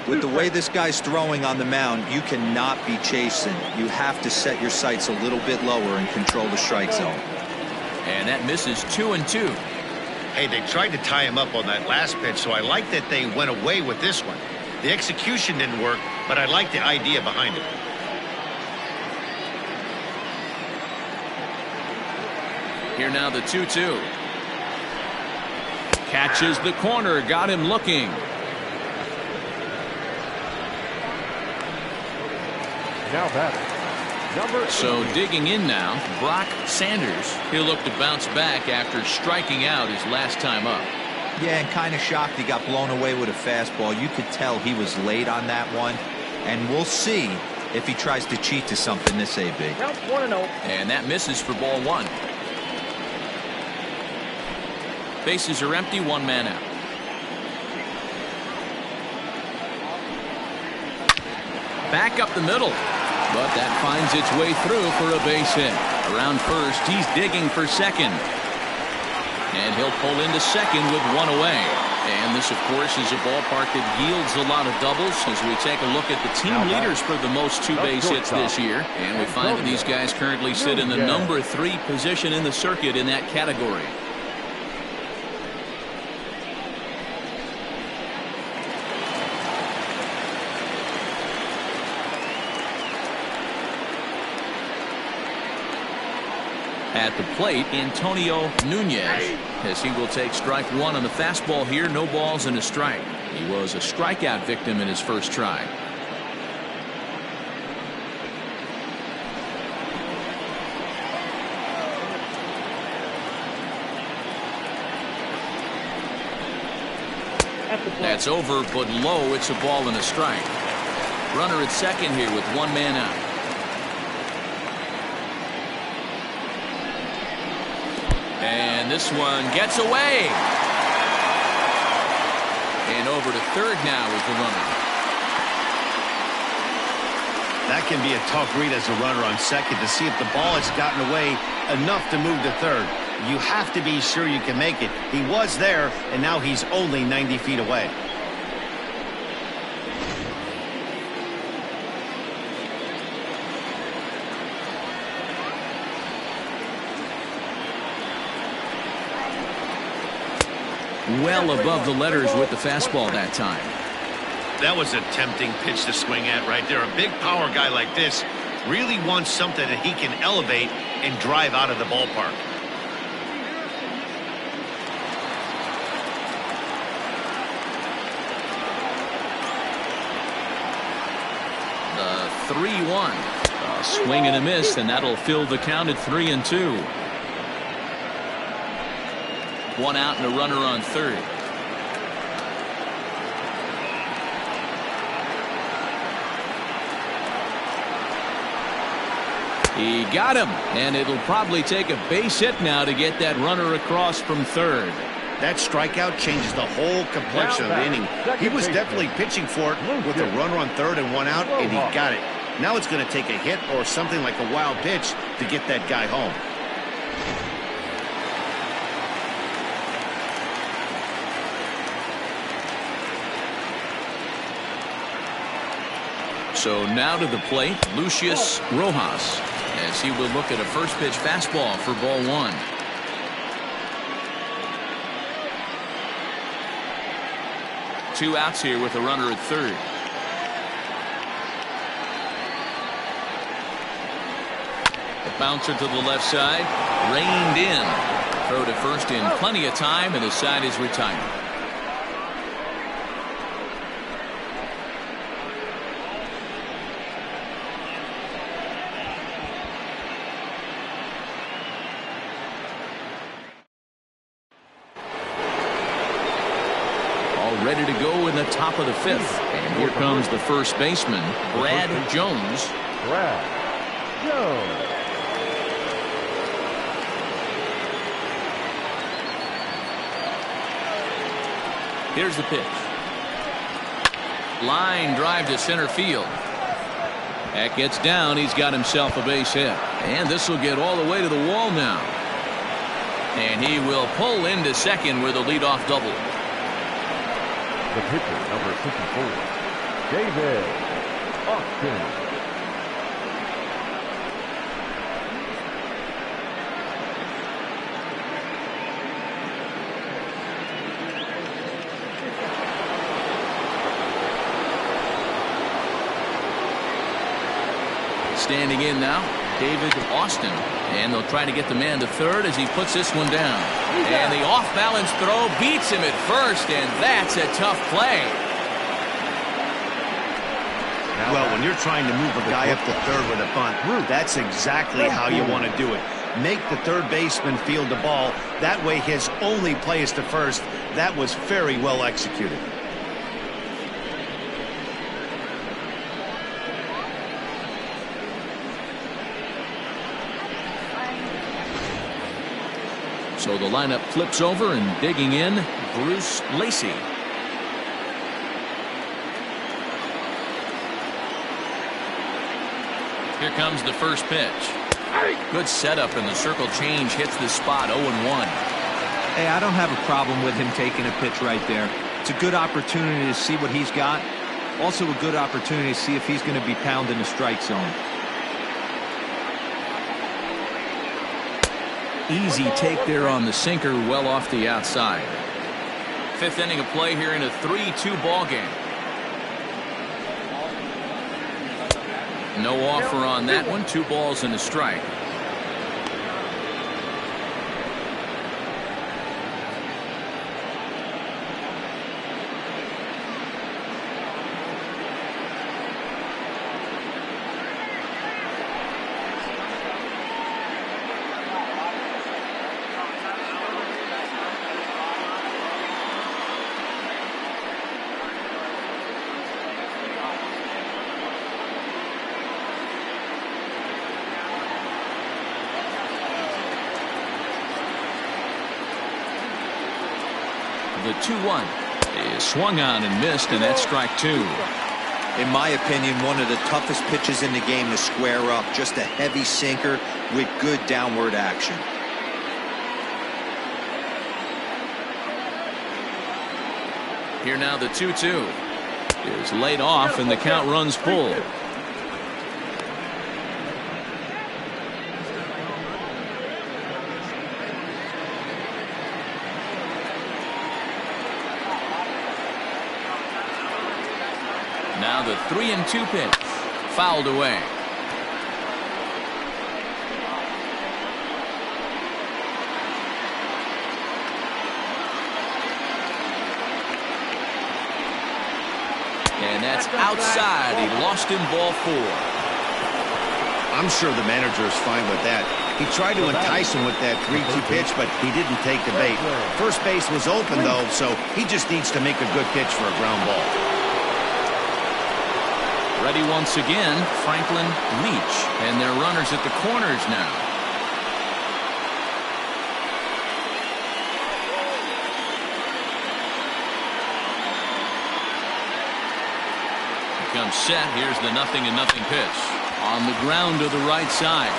With the way this guy's throwing on the mound, you cannot be chasing. You have to set your sights a little bit lower and control the strike zone. And that misses 2 and 2. Hey, they tried to tie him up on that last pitch, so I like that they went away with this one. The execution didn't work, but I like the idea behind it. Here now the 2-2. Catches the corner, got him looking. Now batting, number 8. So digging in now, Brock Sanders. He'll look to bounce back after striking out his last time up. Yeah, and kind of shocked he got blown away with a fastball. You could tell he was late on that one. And we'll see if he tries to cheat to something this AB. Count 1-0. And that misses for ball 1. Bases are empty, 1 man out. Back up the middle. But that finds its way through for a base hit. Around first, he's digging for second. And he'll pull into second with 1 away. And this, of course, is a ballpark that yields a lot of doubles as we take a look at the team leaders for the most 2 base hits this year. And we find that these guys currently sit in the number 3 position in the circuit in that category. At the plate, Antonio Nunez, as he will take strike 1 on the fastball here. No balls and a strike. He was a strikeout victim in his first try. That's over, but low. It's a ball and a strike. Runner at second here with 1 man out. And this one gets away. And over to third now is the runner. That can be a tough read as a runner on second to see if the ball has gotten away enough to move to third. You have to be sure you can make it. He was there, and now he's only 90 feet away. Well above the letters with the fastball that time. That was a tempting pitch to swing at right there. A big power guy like this really wants something that he can elevate and drive out of the ballpark. 3-1. A swing and a miss, and that'll fill the count at 3-2. One out and a runner on third. He got him, and it'll probably take a base hit now to get that runner across from third. That strikeout changes the whole complexion of the inning. He was definitely pitching for it with a runner on third and one out, and he got it. Now it's going to take a hit or something like a wild pitch to get that guy home. So now to the plate, Lucius Rojas, as he will look at a first pitch fastball for ball one. Two outs here with a runner at third. The bouncer to the left side, reined in. Throw to first in plenty of time, and the side is retired. Ready to go in the top of the fifth. And here comes the first baseman, Brad Jones. Brad Jones. Here's the pitch. Line drive to center field. That gets down. He's got himself a base hit. And this will get all the way to the wall now. And he will pull into second with a leadoff double. The pitcher, number 54, David Austin. Standing in now, David Austin. And they'll try to get the man to third as he puts this one down. And the off-balance throw beats him at first, and that's a tough play. Well, when you're trying to move a guy up to third with a bunt, that's exactly how you want to do it. Make the third baseman field the ball. That way his only play is to first. That was very well executed. So the lineup flips over, and digging in, Bruce Lacey. Here comes the first pitch. Good setup, and the circle change hits the spot. 0-1. Hey, I don't have a problem with him taking a pitch right there. It's a good opportunity to see what he's got. Also a good opportunity to see if he's going to be pounding the strike zone. Easy take there on the sinker, well off the outside. Fifth inning of play here in a 3-2 ball game. No offer on that one. 2 balls and a strike. The 2-1 is swung on and missed, and that's strike 2. In my opinion, one of the toughest pitches in the game to square up. Just a heavy sinker with good downward action. Here now the 2-2 is laid off, and the count runs full. Now the 3-2 pitch, fouled away. And that's outside. He lost him, ball 4. I'm sure the manager is fine with that. He tried to entice him with that 3-2 pitch, but he didn't take the bait. First base was open, though, so he just needs to make a good pitch for a ground ball. Ready once again, Franklin Leach. And their runners at the corners now. Comes set. Here's the 0-0 pitch. On the ground to the right side.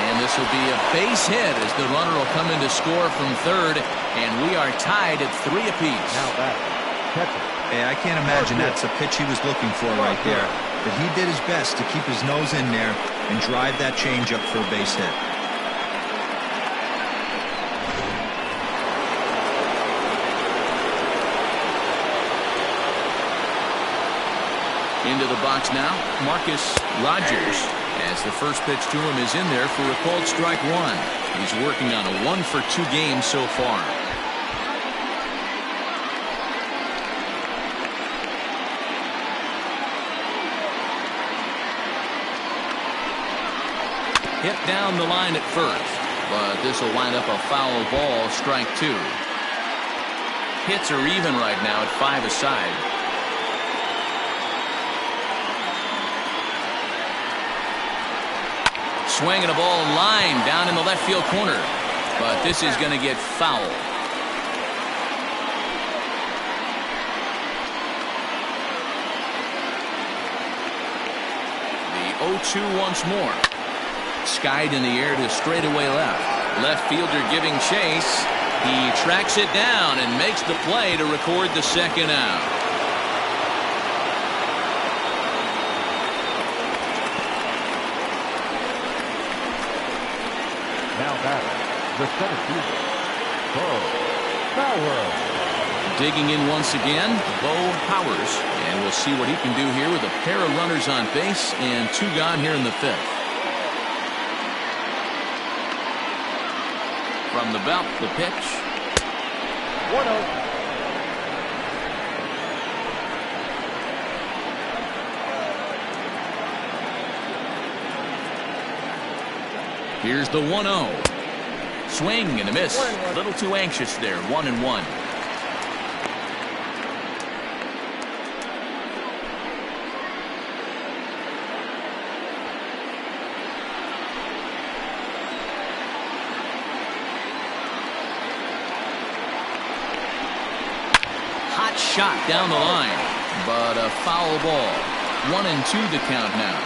And this will be a base hit as the runner will come in to score from third. And we are tied at 3 apiece. Now back. Catcher. Hey, I can't imagine that's the pitch he was looking for right there. But he did his best to keep his nose in there and drive that changeup for a base hit. Into the box now, Marcus Rogers, as the first pitch to him is in there for a called strike one. He's working on a 1-for-2 game so far. Hit down the line at first, but this will wind up a foul ball, strike 2. Hits are even right now at 5 aside. Swinging a ball line down in the left field corner, but this is going to get foul. The 0-2 once more. Skied in the air to straightaway left. Left fielder giving chase. He tracks it down and makes the play to record the second out. Now back. The center fielder. Bo Powers. Digging in once again, Bo Powers. And we'll see what he can do here with a pair of runners on base and 2 gone here in the 5th. From the belt, the pitch. 1-0. Here's the 1-0. Swing and a miss. A little too anxious there. 1-1. Hot shot down the line, but a foul ball. 1-2 to count now.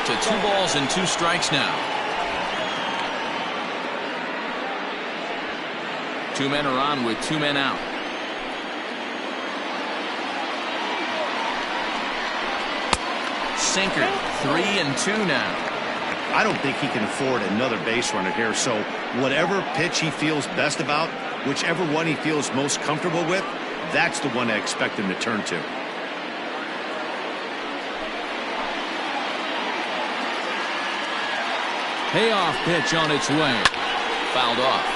To 2 balls and 2 strikes now. 2 men are on with 2 men out. Sinker. 3-2 now. I don't think he can afford another base runner here, so whatever pitch he feels best about, whichever one he feels most comfortable with, that's the one I expect him to turn to. Payoff pitch on its way. Fouled off.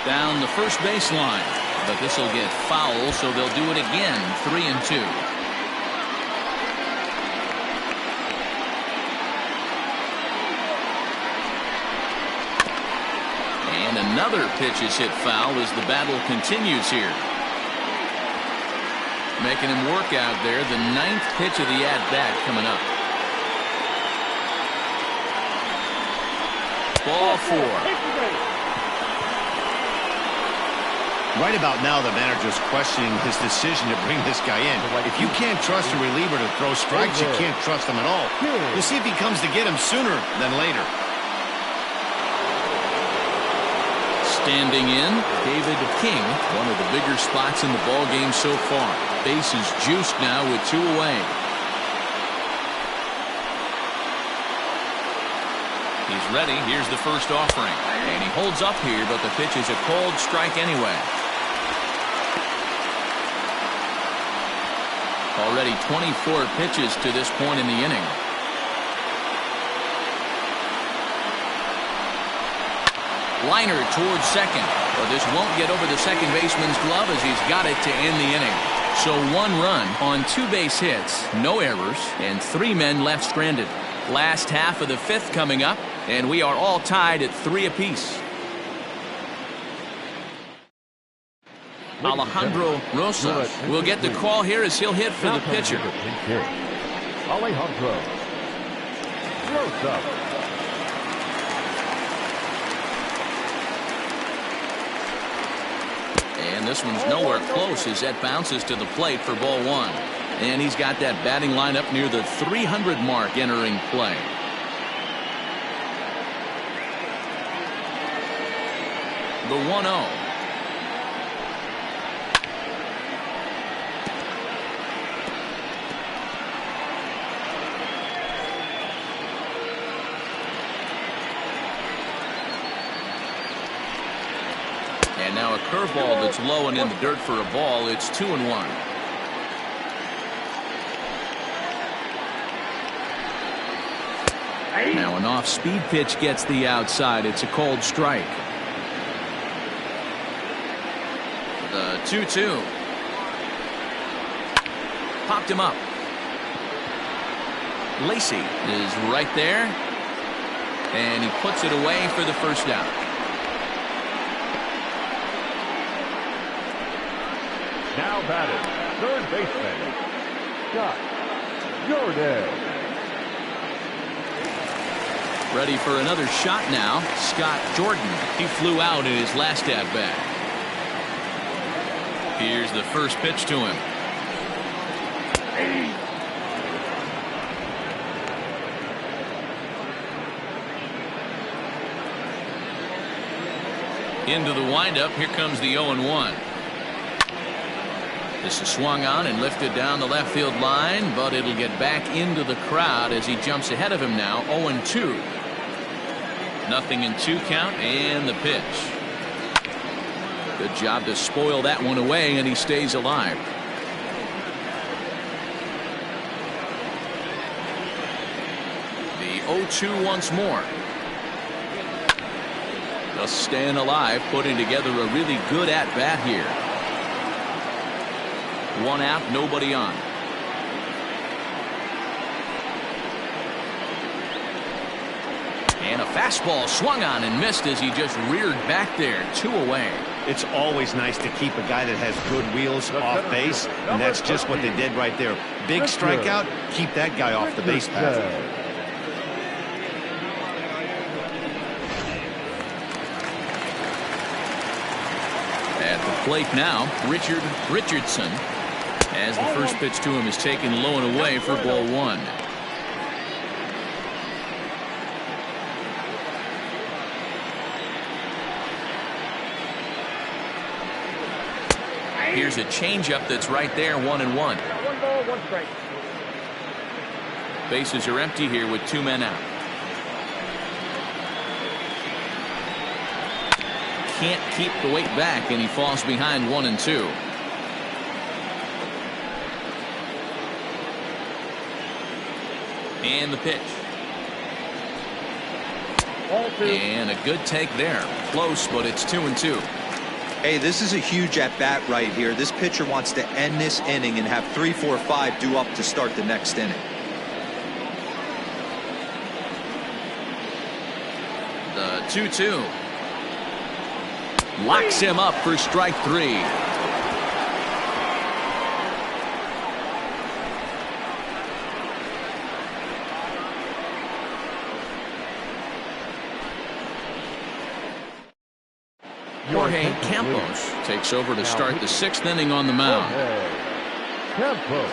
Down the first baseline, but this will get foul, so they'll do it again. 3-2. And another pitch is hit foul as the battle continues here. Making him work out there. The 9th pitch of the at-bat coming up. Ball 4. Right about now, the manager's questioning his decision to bring this guy in. If you can't trust a reliever to throw strikes, you can't trust him at all. We'll see if he comes to get him sooner than later. Standing in, David King, one of the bigger spots in the ball game so far. Base is juiced now with 2 away. He's ready. Here's the first offering. And he holds up here, but the pitch is a called strike anyway. Already 24 pitches to this point in the inning. Liner towards second. But this won't get over the second baseman's glove as he's got it to end the inning. So 1 run on 2 base hits, no errors, and 3 men left stranded. Last half of the 5th coming up, and we are all tied at 3 apiece. Alejandro Rosas will get the call here as he'll hit for the pitcher. Alejandro Rosas. And this one's nowhere close as that bounces to the plate for ball 1. And he's got that batting lineup near the 300 mark entering play. The 1-0. And now a curveball that's low and in the dirt for a ball. It's 2-1. Now an off-speed pitch gets the outside. It's a cold strike. The 2-2. Popped him up. Lacy is right there. And he puts it away for the first down. Now batting, third baseman, Scott Jordan. Ready for another shot now. Scott Jordan. He flew out in his last at-bat. Here's the first pitch to him. Into the windup. Here comes the 0-1. This is swung on and lifted down the left field line, but it'll get back into the crowd as he jumps ahead of him now. 0-2. 0-2 count and the pitch. Good job to spoil that one away, and he stays alive. The 0-2 once more. Just staying alive, putting together a really good at-bat here. 1 out, nobody on. And a fastball swung on and missed as he just reared back there. 2 away. It's always nice to keep a guy that has good wheels off base, and that's just what they did right there. Big strikeout, keep that guy off the base path. At the plate now, Richardson, as the first pitch to him is taken low and away for ball 1. Here's a changeup that's right there, 1-1. 1 ball, 1 strike. Bases are empty here with 2 men out. Can't keep the weight back, and he falls behind 1-2. And the pitch. And a good take there. Close, but it's 2-2. Hey, this is a huge at-bat right here. This pitcher wants to end this inning and have 3, 4, 5 due up to start the next inning. The 2-2. Locks him up for strike 3. Jorge Campos takes over to start the 6th inning on the mound. Campos.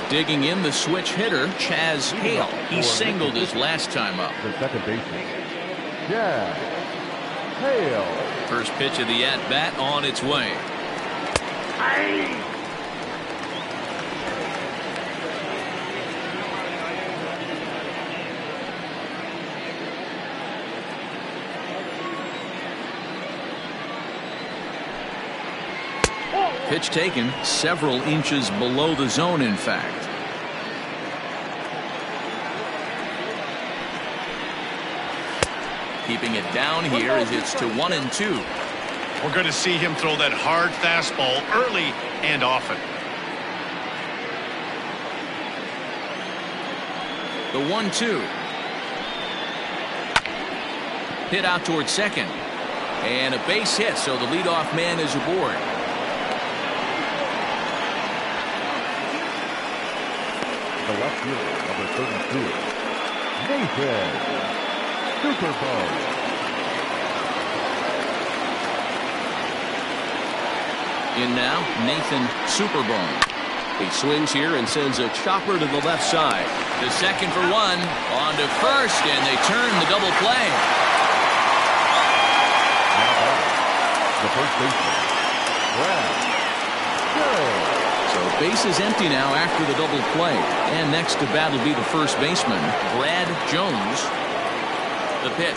Digging in the switch hitter, Chaz Hale. He singled his last time up. The second baseman, Chaz Hale. First pitch of the at-bat on its way. Pitch taken several inches below the zone, in fact. Keeping it down here as it's to 1-2. We're going to see him throw that hard fastball early and often. The 1-2. Hit out towards second. And a base hit, so the leadoff man is aboard. The left fielder, number 32, Nathan Superbone. In now, Nathan Superbone. He swings here and sends a chopper to the left side. The second for one, on to first, and they turn the double play. Now batting, the first baseman, Brad Jones. So base is empty now after the double play. And next to bat will be the first baseman, Brad Jones. The pitch.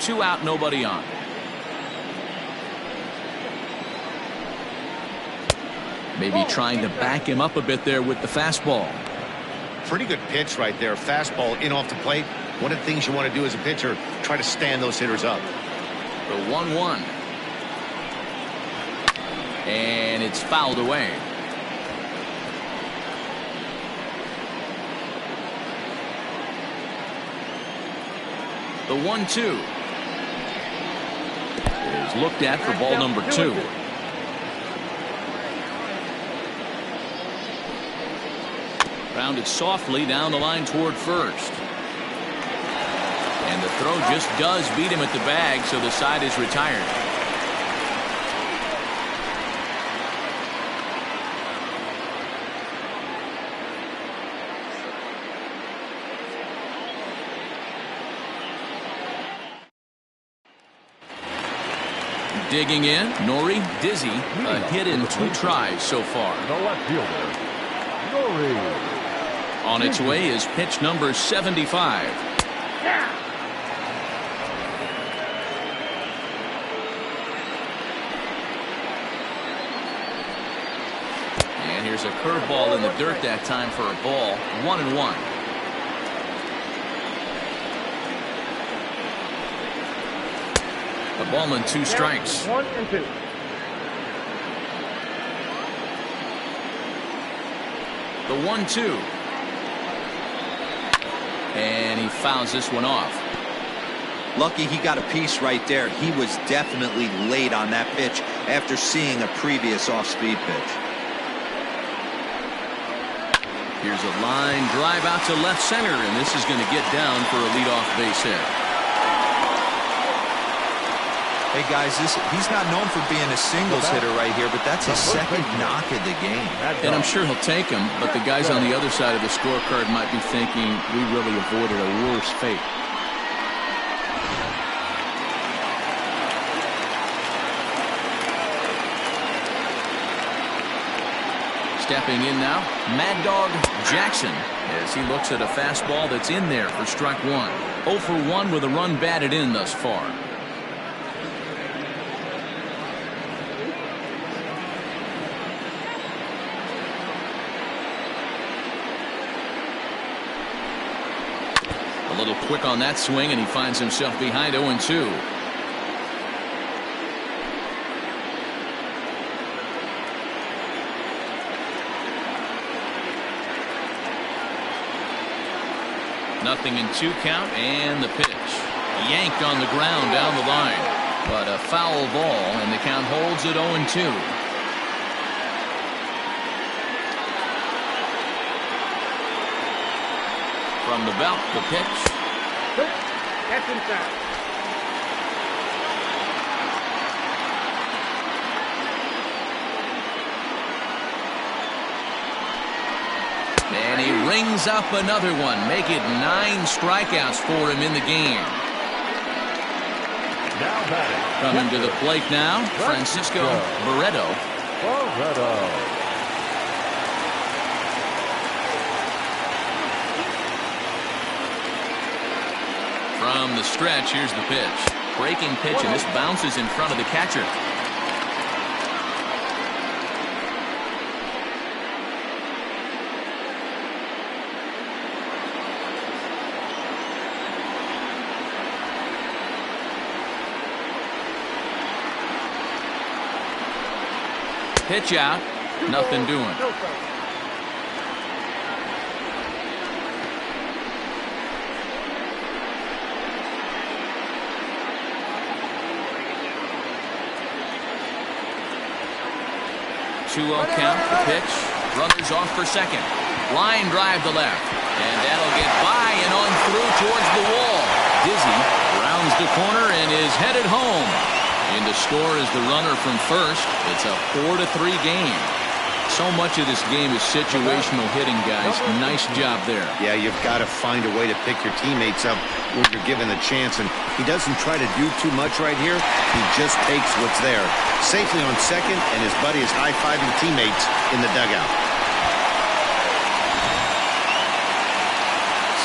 Two out, nobody on. Maybe trying to back him up a bit there with the fastball. Pretty good pitch right there. Fastball in off the plate. One of the things you want to do as a pitcher, try to stand those hitters up. The 1-1. And it's fouled away. The 1-2 is looked at for ball number 2. Grounded softly down the line toward first. And the throw just does beat him at the bag, so the side is retired. Digging in, Nori Dizzy, a hit in 2 tries so far. The left fielder, Nori. On its way is pitch number 75. And here's a curveball in the dirt that time for a ball. 1-1. The ballman 2 strikes. 1-2. The 1-2. And he fouls this one off. Lucky he got a piece right there. He was definitely late on that pitch after seeing a previous off-speed pitch. Here's a line drive out to left center, and this is going to get down for a leadoff base hit. Hey guys, he's not known for being a singles hitter right here, but that's his second knock of the game. And I'm sure he'll take him, but the guys on the other side of the scorecard might be thinking we really avoided a worse fate. Stepping in now, Mad Dog Jackson, as he looks at a fastball that's in there for strike 1. 0 for 1 with a run batted in thus far. A little quick on that swing, and he finds himself behind 0-2. Nothing in 2 count, and the pitch. Yanked on the ground down the line. But a foul ball, and the count holds at 0-2. From the belt, the pitch. That's inside. And he rings up another one. Make it 9 strikeouts for him in the game. Now batting. Coming to the plate now, Francisco Barreto. the stretch. Here's the pitch. Breaking pitch, and this bounces in front of the catcher. Pitch out. Nothing doing. 2-0 count. The pitch. Runners off for second. Line drive to left. And that'll get by and on through towards the wall. Dizzy rounds the corner and is headed home. In to score is the runner from first. It's a 4-3 game. So much of this game is situational hitting, guys. Nice job there. Yeah, you've got to find a way to pick your teammates up when you're given the chance. And he doesn't try to do too much right here. He just takes what's there. Safely on second, and his buddy is high-fiving teammates in the dugout.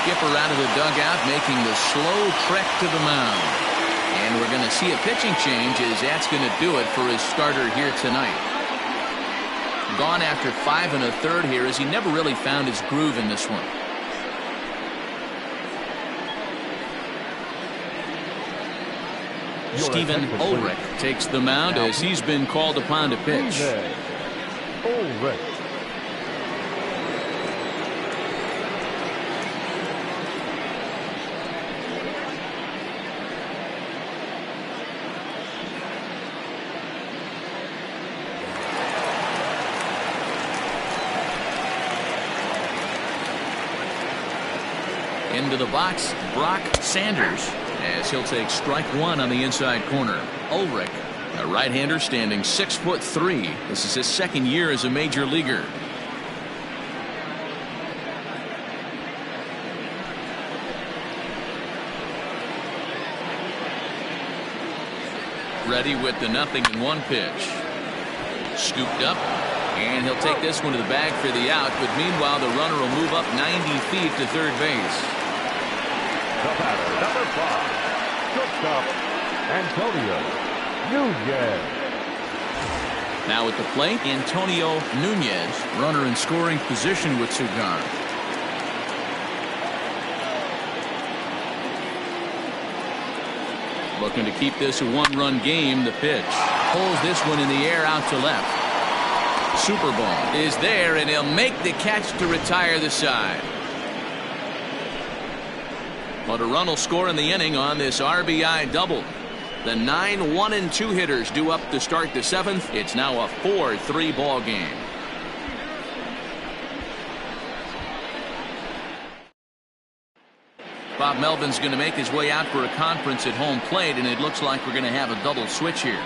Skipper out of the dugout, making the slow trek to the mound. And we're going to see a pitching change, as that's going to do it for his starter here tonight. Gone after 5 1/3 here, as he never really found his groove in this one. Steven Ulrich takes the mound as he's been called upon to pitch. Ulrich. Into the box, Brock Sanders, as he'll take strike one on the inside corner. Ulrich, a right-hander standing 6'3". This is his second year as a major leaguer. Ready with the 0-1 pitch. Scooped up. And he'll take this one to the bag for the out, but meanwhile the runner will move up 90 feet to third base. The batter, number 5, shortstop, Antonio Nunez. Now at the plate, Antonio Nunez, runner in scoring position with Cigar. Looking to keep this a one-run game. The pitch pulls this one in the air out to left. Super Ball is there, and he'll make the catch to retire the side. But a run will score in the inning on this RBI double. The 9 1-2 hitters due up to start the 7th. It's now a 4-3 ball game. Bob Melvin's going to make his way out for a conference at home plate, and it looks like we're going to have a double switch here.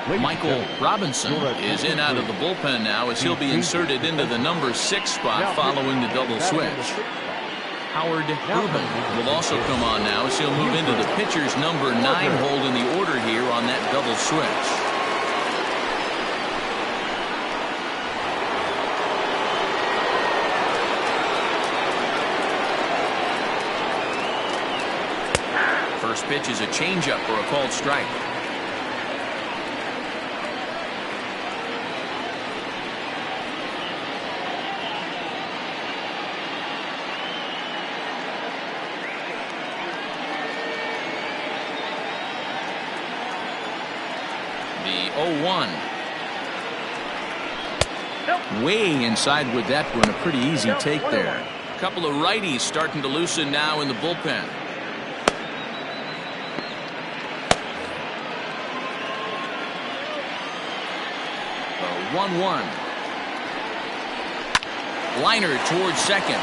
Michael Robinson is in out of the bullpen now, as he'll be inserted into the number 6 spot following the double switch. Howard Rubin will also come on now, as he'll move into the pitcher's number 9 hold in the order here on that double switch. First pitch is a changeup for a called strike. The 0-1. Way inside with that one. A pretty easy take there. A couple of righties starting to loosen now in the bullpen. The 1-1. Liner towards second.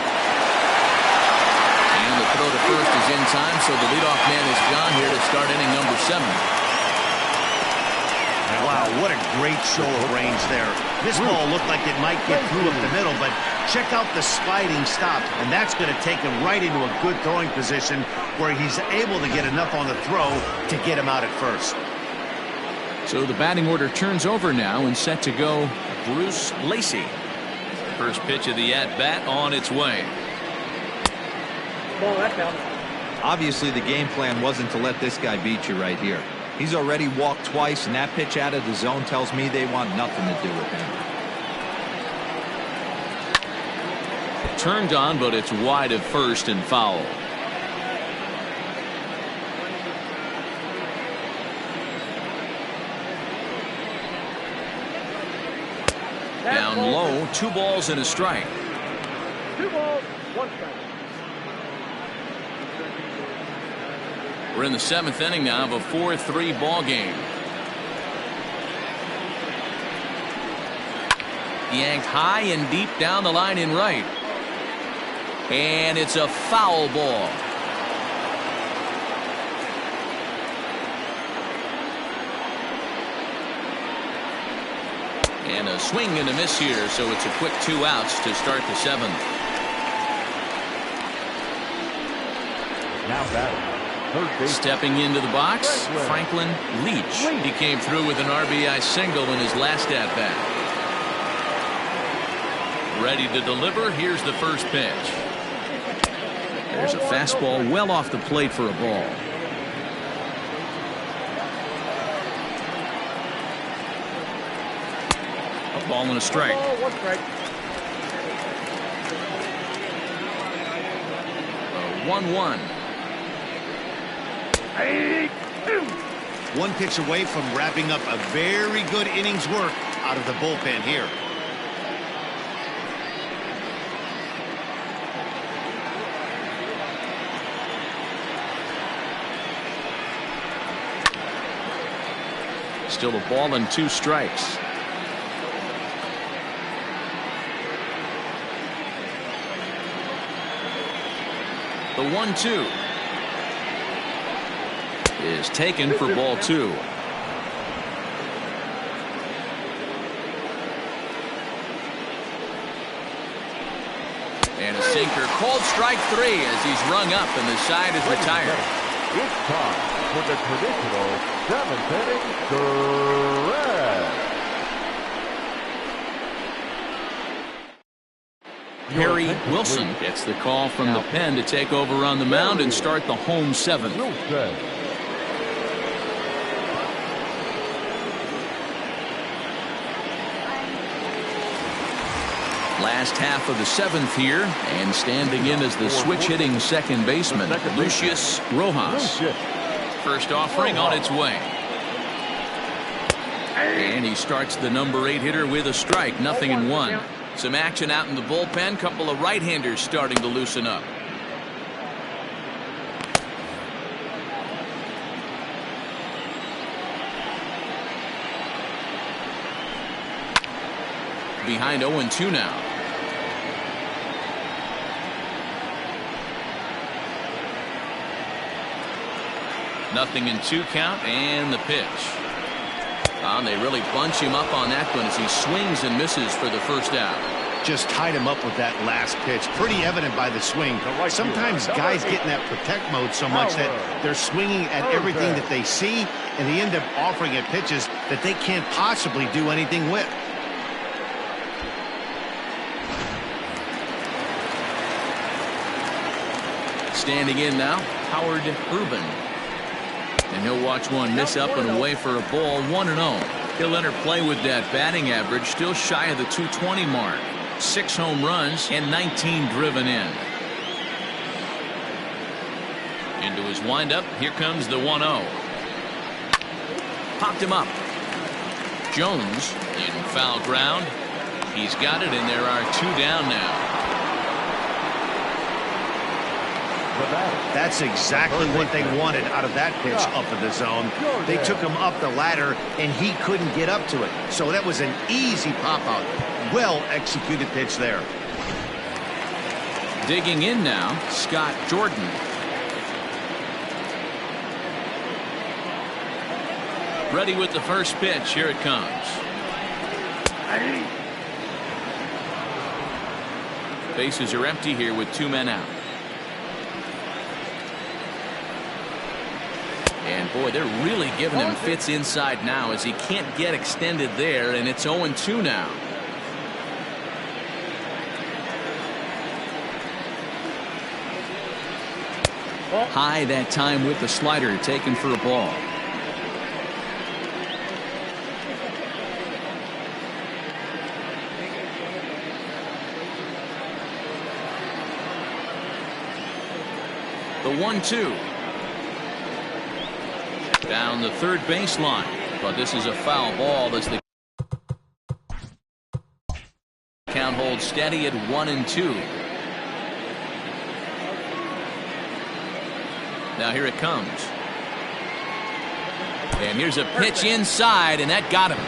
And the throw to first is in time, so the leadoff man is gone here to start inning number 7. Wow, what a great show of range there. This ball looked like it might get through up the middle, but check out the sliding stop, and that's going to take him right into a good throwing position where he's able to get enough on the throw to get him out at first. So the batting order turns over now, and set to go Bruce Lacey. First pitch of the at-bat on its way. Ball, that's out. Obviously, the game plan wasn't to let this guy beat you right here. He's already walked twice, and that pitch out of the zone tells me they want nothing to do with him. Turned on, but it's wide of first and foul. Down low, 2 balls and a strike. 2 balls, 1 strike. We're in the 7th inning now of a 4-3 ball game. Yanked high and deep down the line in right. And it's a foul ball. And a swing and a miss here, so it's a quick 2 outs to start the 7th. Now batting. Third base. Stepping into the box, Franklin Leach. He came through with an RBI single in his last at-bat. Ready to deliver. Here's the first pitch. There's a fastball well off the plate for a ball. A ball and a strike. 1 strike. 1-1. 1 pitch away from wrapping up a very good innings work out of the bullpen here. Still a ball and 2 strikes. The 1-2 is taken for ball 2. And a sinker, called strike 3 as he's rung up and the side is retired. It's time for the traditional 7th inning stretch. Harry Wilson gets the call from the pen to take over on the mound and start the home 7th. Wilson. Last half of the 7th here, and standing in as the switch hitting second baseman, Lucius Rojas. First offering on its way. And he starts the number 8 hitter with a strike, 0-1. Some action out in the bullpen, couple of right-handers starting to loosen up. Behind 0-2 now. Nothing in 2 count, and the pitch. They really bunch him up on that one as he swings and misses for the first out. Just tied him up with that last pitch. Pretty evident by the swing. Sometimes guys get in that protect mode so much that they're swinging at everything that they see, and they end up offering at pitches that they can't possibly do anything with. Standing in now, Howard Urban. And he'll watch one miss up and away for a ball, 1-0. He'll enter play with that batting average, still shy of the 220 mark. 6 home runs and 19 driven in. Into his windup, here comes the 1-0. Popped him up. Jones in foul ground. He's got it, and there are 2 down now. That's exactly what they wanted out of that pitch up in the zone. They took him up the ladder, and he couldn't get up to it. So that was an easy pop-out. Well-executed pitch there. Digging in now, Scott Jordan. Ready with the first pitch. Here it comes. Bases are empty here with 2 men out. And boy, they're really giving him fits inside now as he can't get extended there, and it's 0-2 now. High that time with the slider, taken for a ball. The 1-2. Down the third baseline. But this is a foul ball as the count holds steady at 1-2. Now here it comes. And here's a pitch inside, and that got him.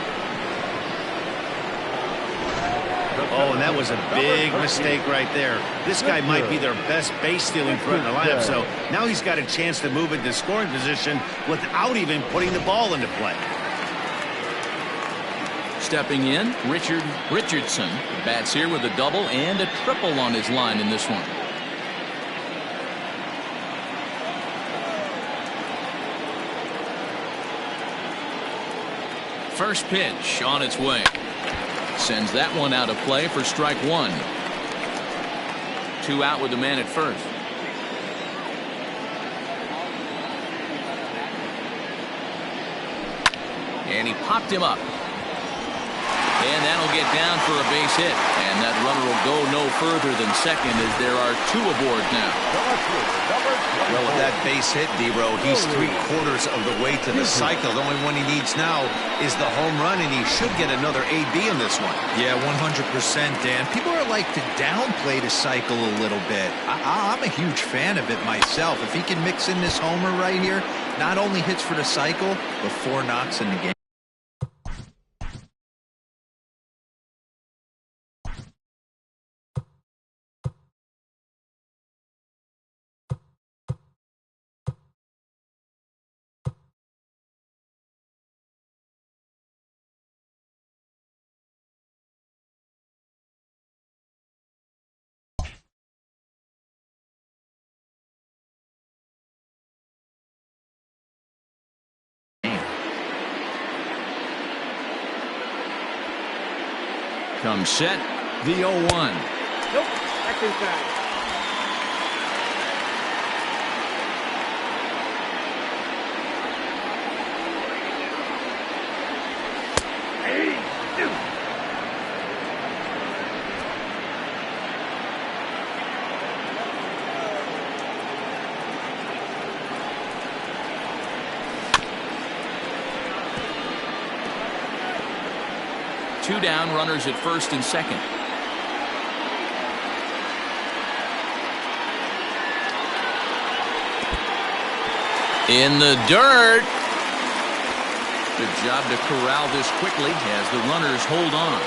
Oh, and that was a big mistake right there. This guy might be their best base stealing threat in the lineup, so now he's got a chance to move into scoring position without even putting the ball into play. Stepping in, Richardson bats here with a double and a triple on his line in this one. First pitch on its way. Sends that one out of play for strike one. 2 out with the man at first. And he popped him up. And that'll get down for a base hit. And that runner will go no further than second as there are 2 aboard now. Well, with that base hit, D-Row, he's 3/4 of the way to the cycle. The only one he needs now is the home run, and he should get another AB in this one. Yeah, 100%, Dan. People are like to downplay the cycle a little bit. I'm a huge fan of it myself. If he can mix in this homer right here, not only hits for the cycle, but 4 knocks in the game. Comes set, the 0-1. Nope, that's inside. Two down, runners at first and second. In the dirt. Good job to corral this quickly as the runners hold on.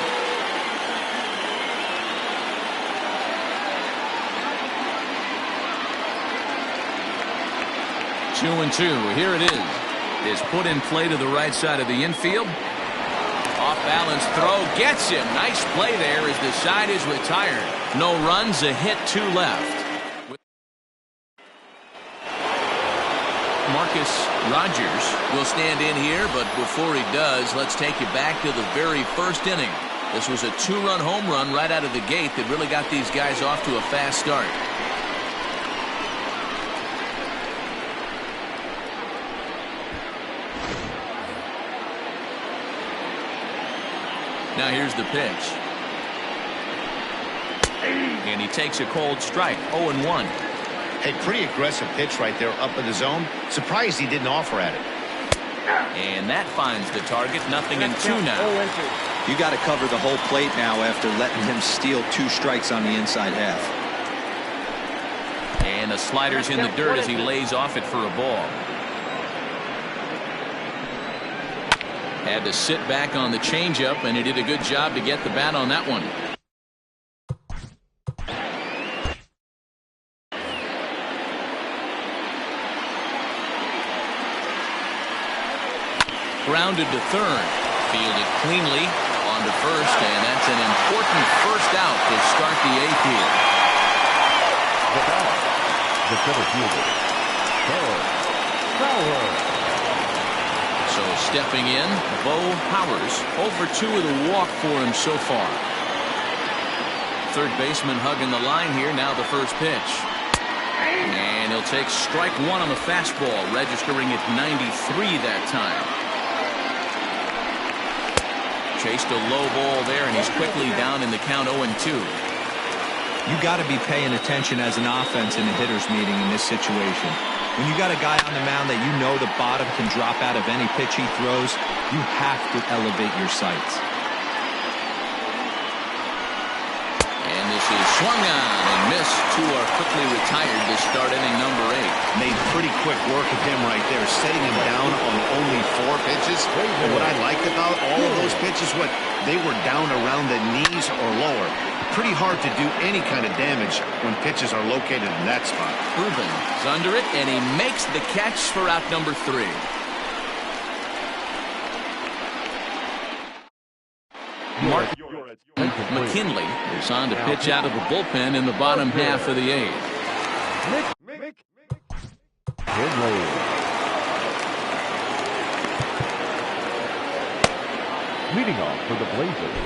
Two and two. Here it is. Is put in play to the right side of the infield. Off balance throw gets him. Nice play there as the side is retired. No runs, a hit, 2 left. Marcus Rogers will stand in here, but before he does, let's take you back to the very first inning. This was a 2-run home run right out of the gate that really got these guys off to a fast start. Now here's the pitch. And he takes a cold strike. 0-1. Hey, pretty aggressive pitch right there up in the zone. Surprised he didn't offer at it. And that finds the target. 0-2 now. You got to cover the whole plate now after letting him steal 2 strikes on the inside half. And the slider's in the dirt as he lays off it for a ball. Had to sit back on the changeup, and he did a good job to get the bat on that one. Grounded to third. Fielded cleanly on to first, and that's an important first out to start the 8th here. The batter, the center fielder, Fowler. So stepping in, Bo Powers. 0 for 2 with a walk for him so far. Third baseman hugging the line here. Now the first pitch. And he'll take strike one on the fastball, registering at 93 that time. Chased a low ball there, and he's quickly down in the count 0-2. You got to be paying attention as an offense in a hitter's meeting in this situation. When you got a guy on the mound that you know the bottom can drop out of any pitch he throws, you have to elevate your sights. And this is swung on and missed. Two are quickly retired to start inning number 8. Made pretty quick work of him right there, setting him down on only 4 pitches. And what I liked about all of those pitches, they were down around the knees or lower. Pretty hard to do any kind of damage when pitches are located in that spot. Ruben is under it, and he makes the catch for out number 3. McKinley is on to pitch out of the bullpen in the bottom half of the 8th. Leading off for the Blazers,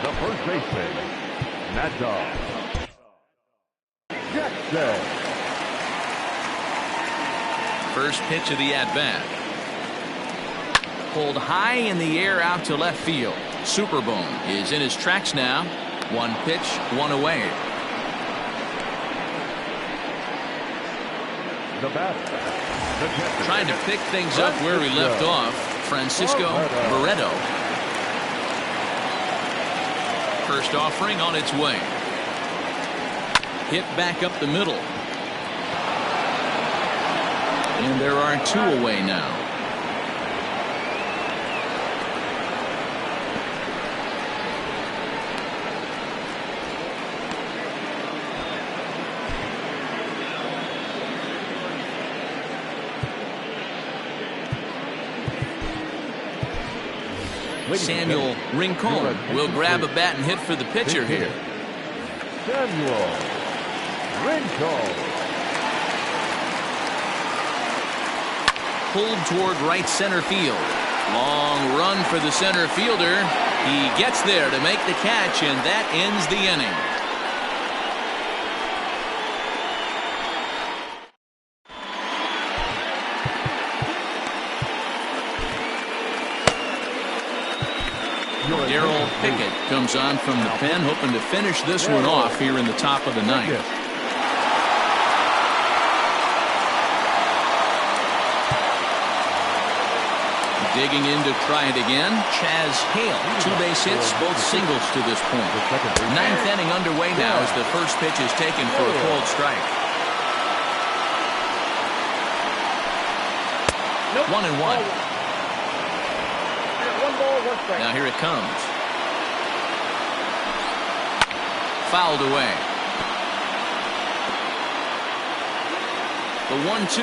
the first baseman, Jackson. First pitch of the at-bat. Pulled high in the air out to left field. Superbone is in his tracks now. 1 pitch, 1 away. The batter. Trying to pick things up where he left off. Francisco Barreto. First offering on its way. Hit back up the middle. And there are 2 away now. Samuel Rincon will grab a bat and hit for the pitcher here. Samuel Rincon. Pulled toward right center field. Long run for the center fielder. He gets there to make the catch, and that ends the inning. Darrell Pickett comes on from the pen, hoping to finish this one off here in the top of the 9th. Digging in to try it again. Chaz Hale, 2 base hits, both singles to this point. 9th inning underway now as the first pitch is taken for a called strike. 1-1. Now here it comes. Fouled away. The 1-2.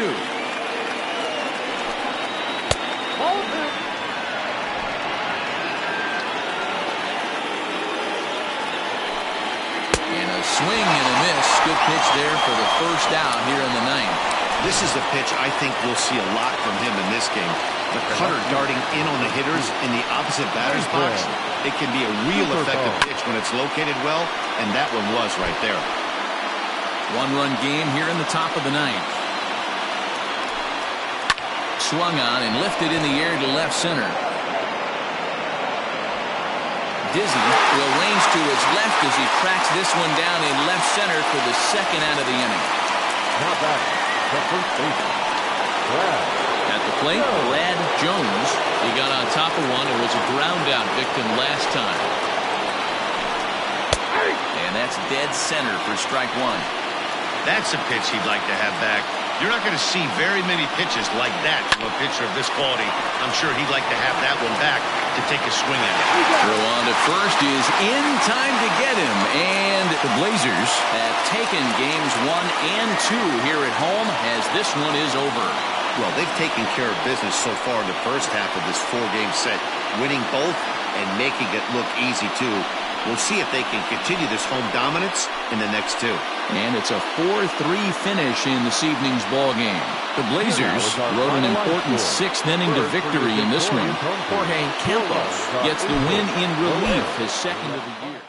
And a swing and a miss. Good pitch there for the first out here in the 9th. This is a pitch I think we'll see a lot from him in this game. The cutter darting in on the hitters in the opposite batter's box. It can be a real effective pitch when it's located well, and that one was right there. 1-run game here in the top of the 9th. Swung on and lifted in the air to left center. Dizzy will range to his left as he tracks this one down in left center for the second out of the inning. Now back, the first baseman, Brad. At the plate, Brad Jones. He got on top of one and was a ground out victim last time. And that's dead center for strike 1. That's a pitch he'd like to have back. You're not going to see very many pitches like that from a pitcher of this quality. I'm sure he'd like to have that one back to take a swing at it. Throw on to first is in time to get him. And the Blazers have taken games 1 and 2 here at home as this one is over. Well, they've taken care of business so far in the first half of this 4-game set, winning both and making it look easy, too. We'll see if they can continue this home dominance in the next 2. And it's a 4-3 finish in this evening's ball game. The Blazers rode an important 6th inning to victory in this one. Jorge Campos gets the win in relief, his second of the year.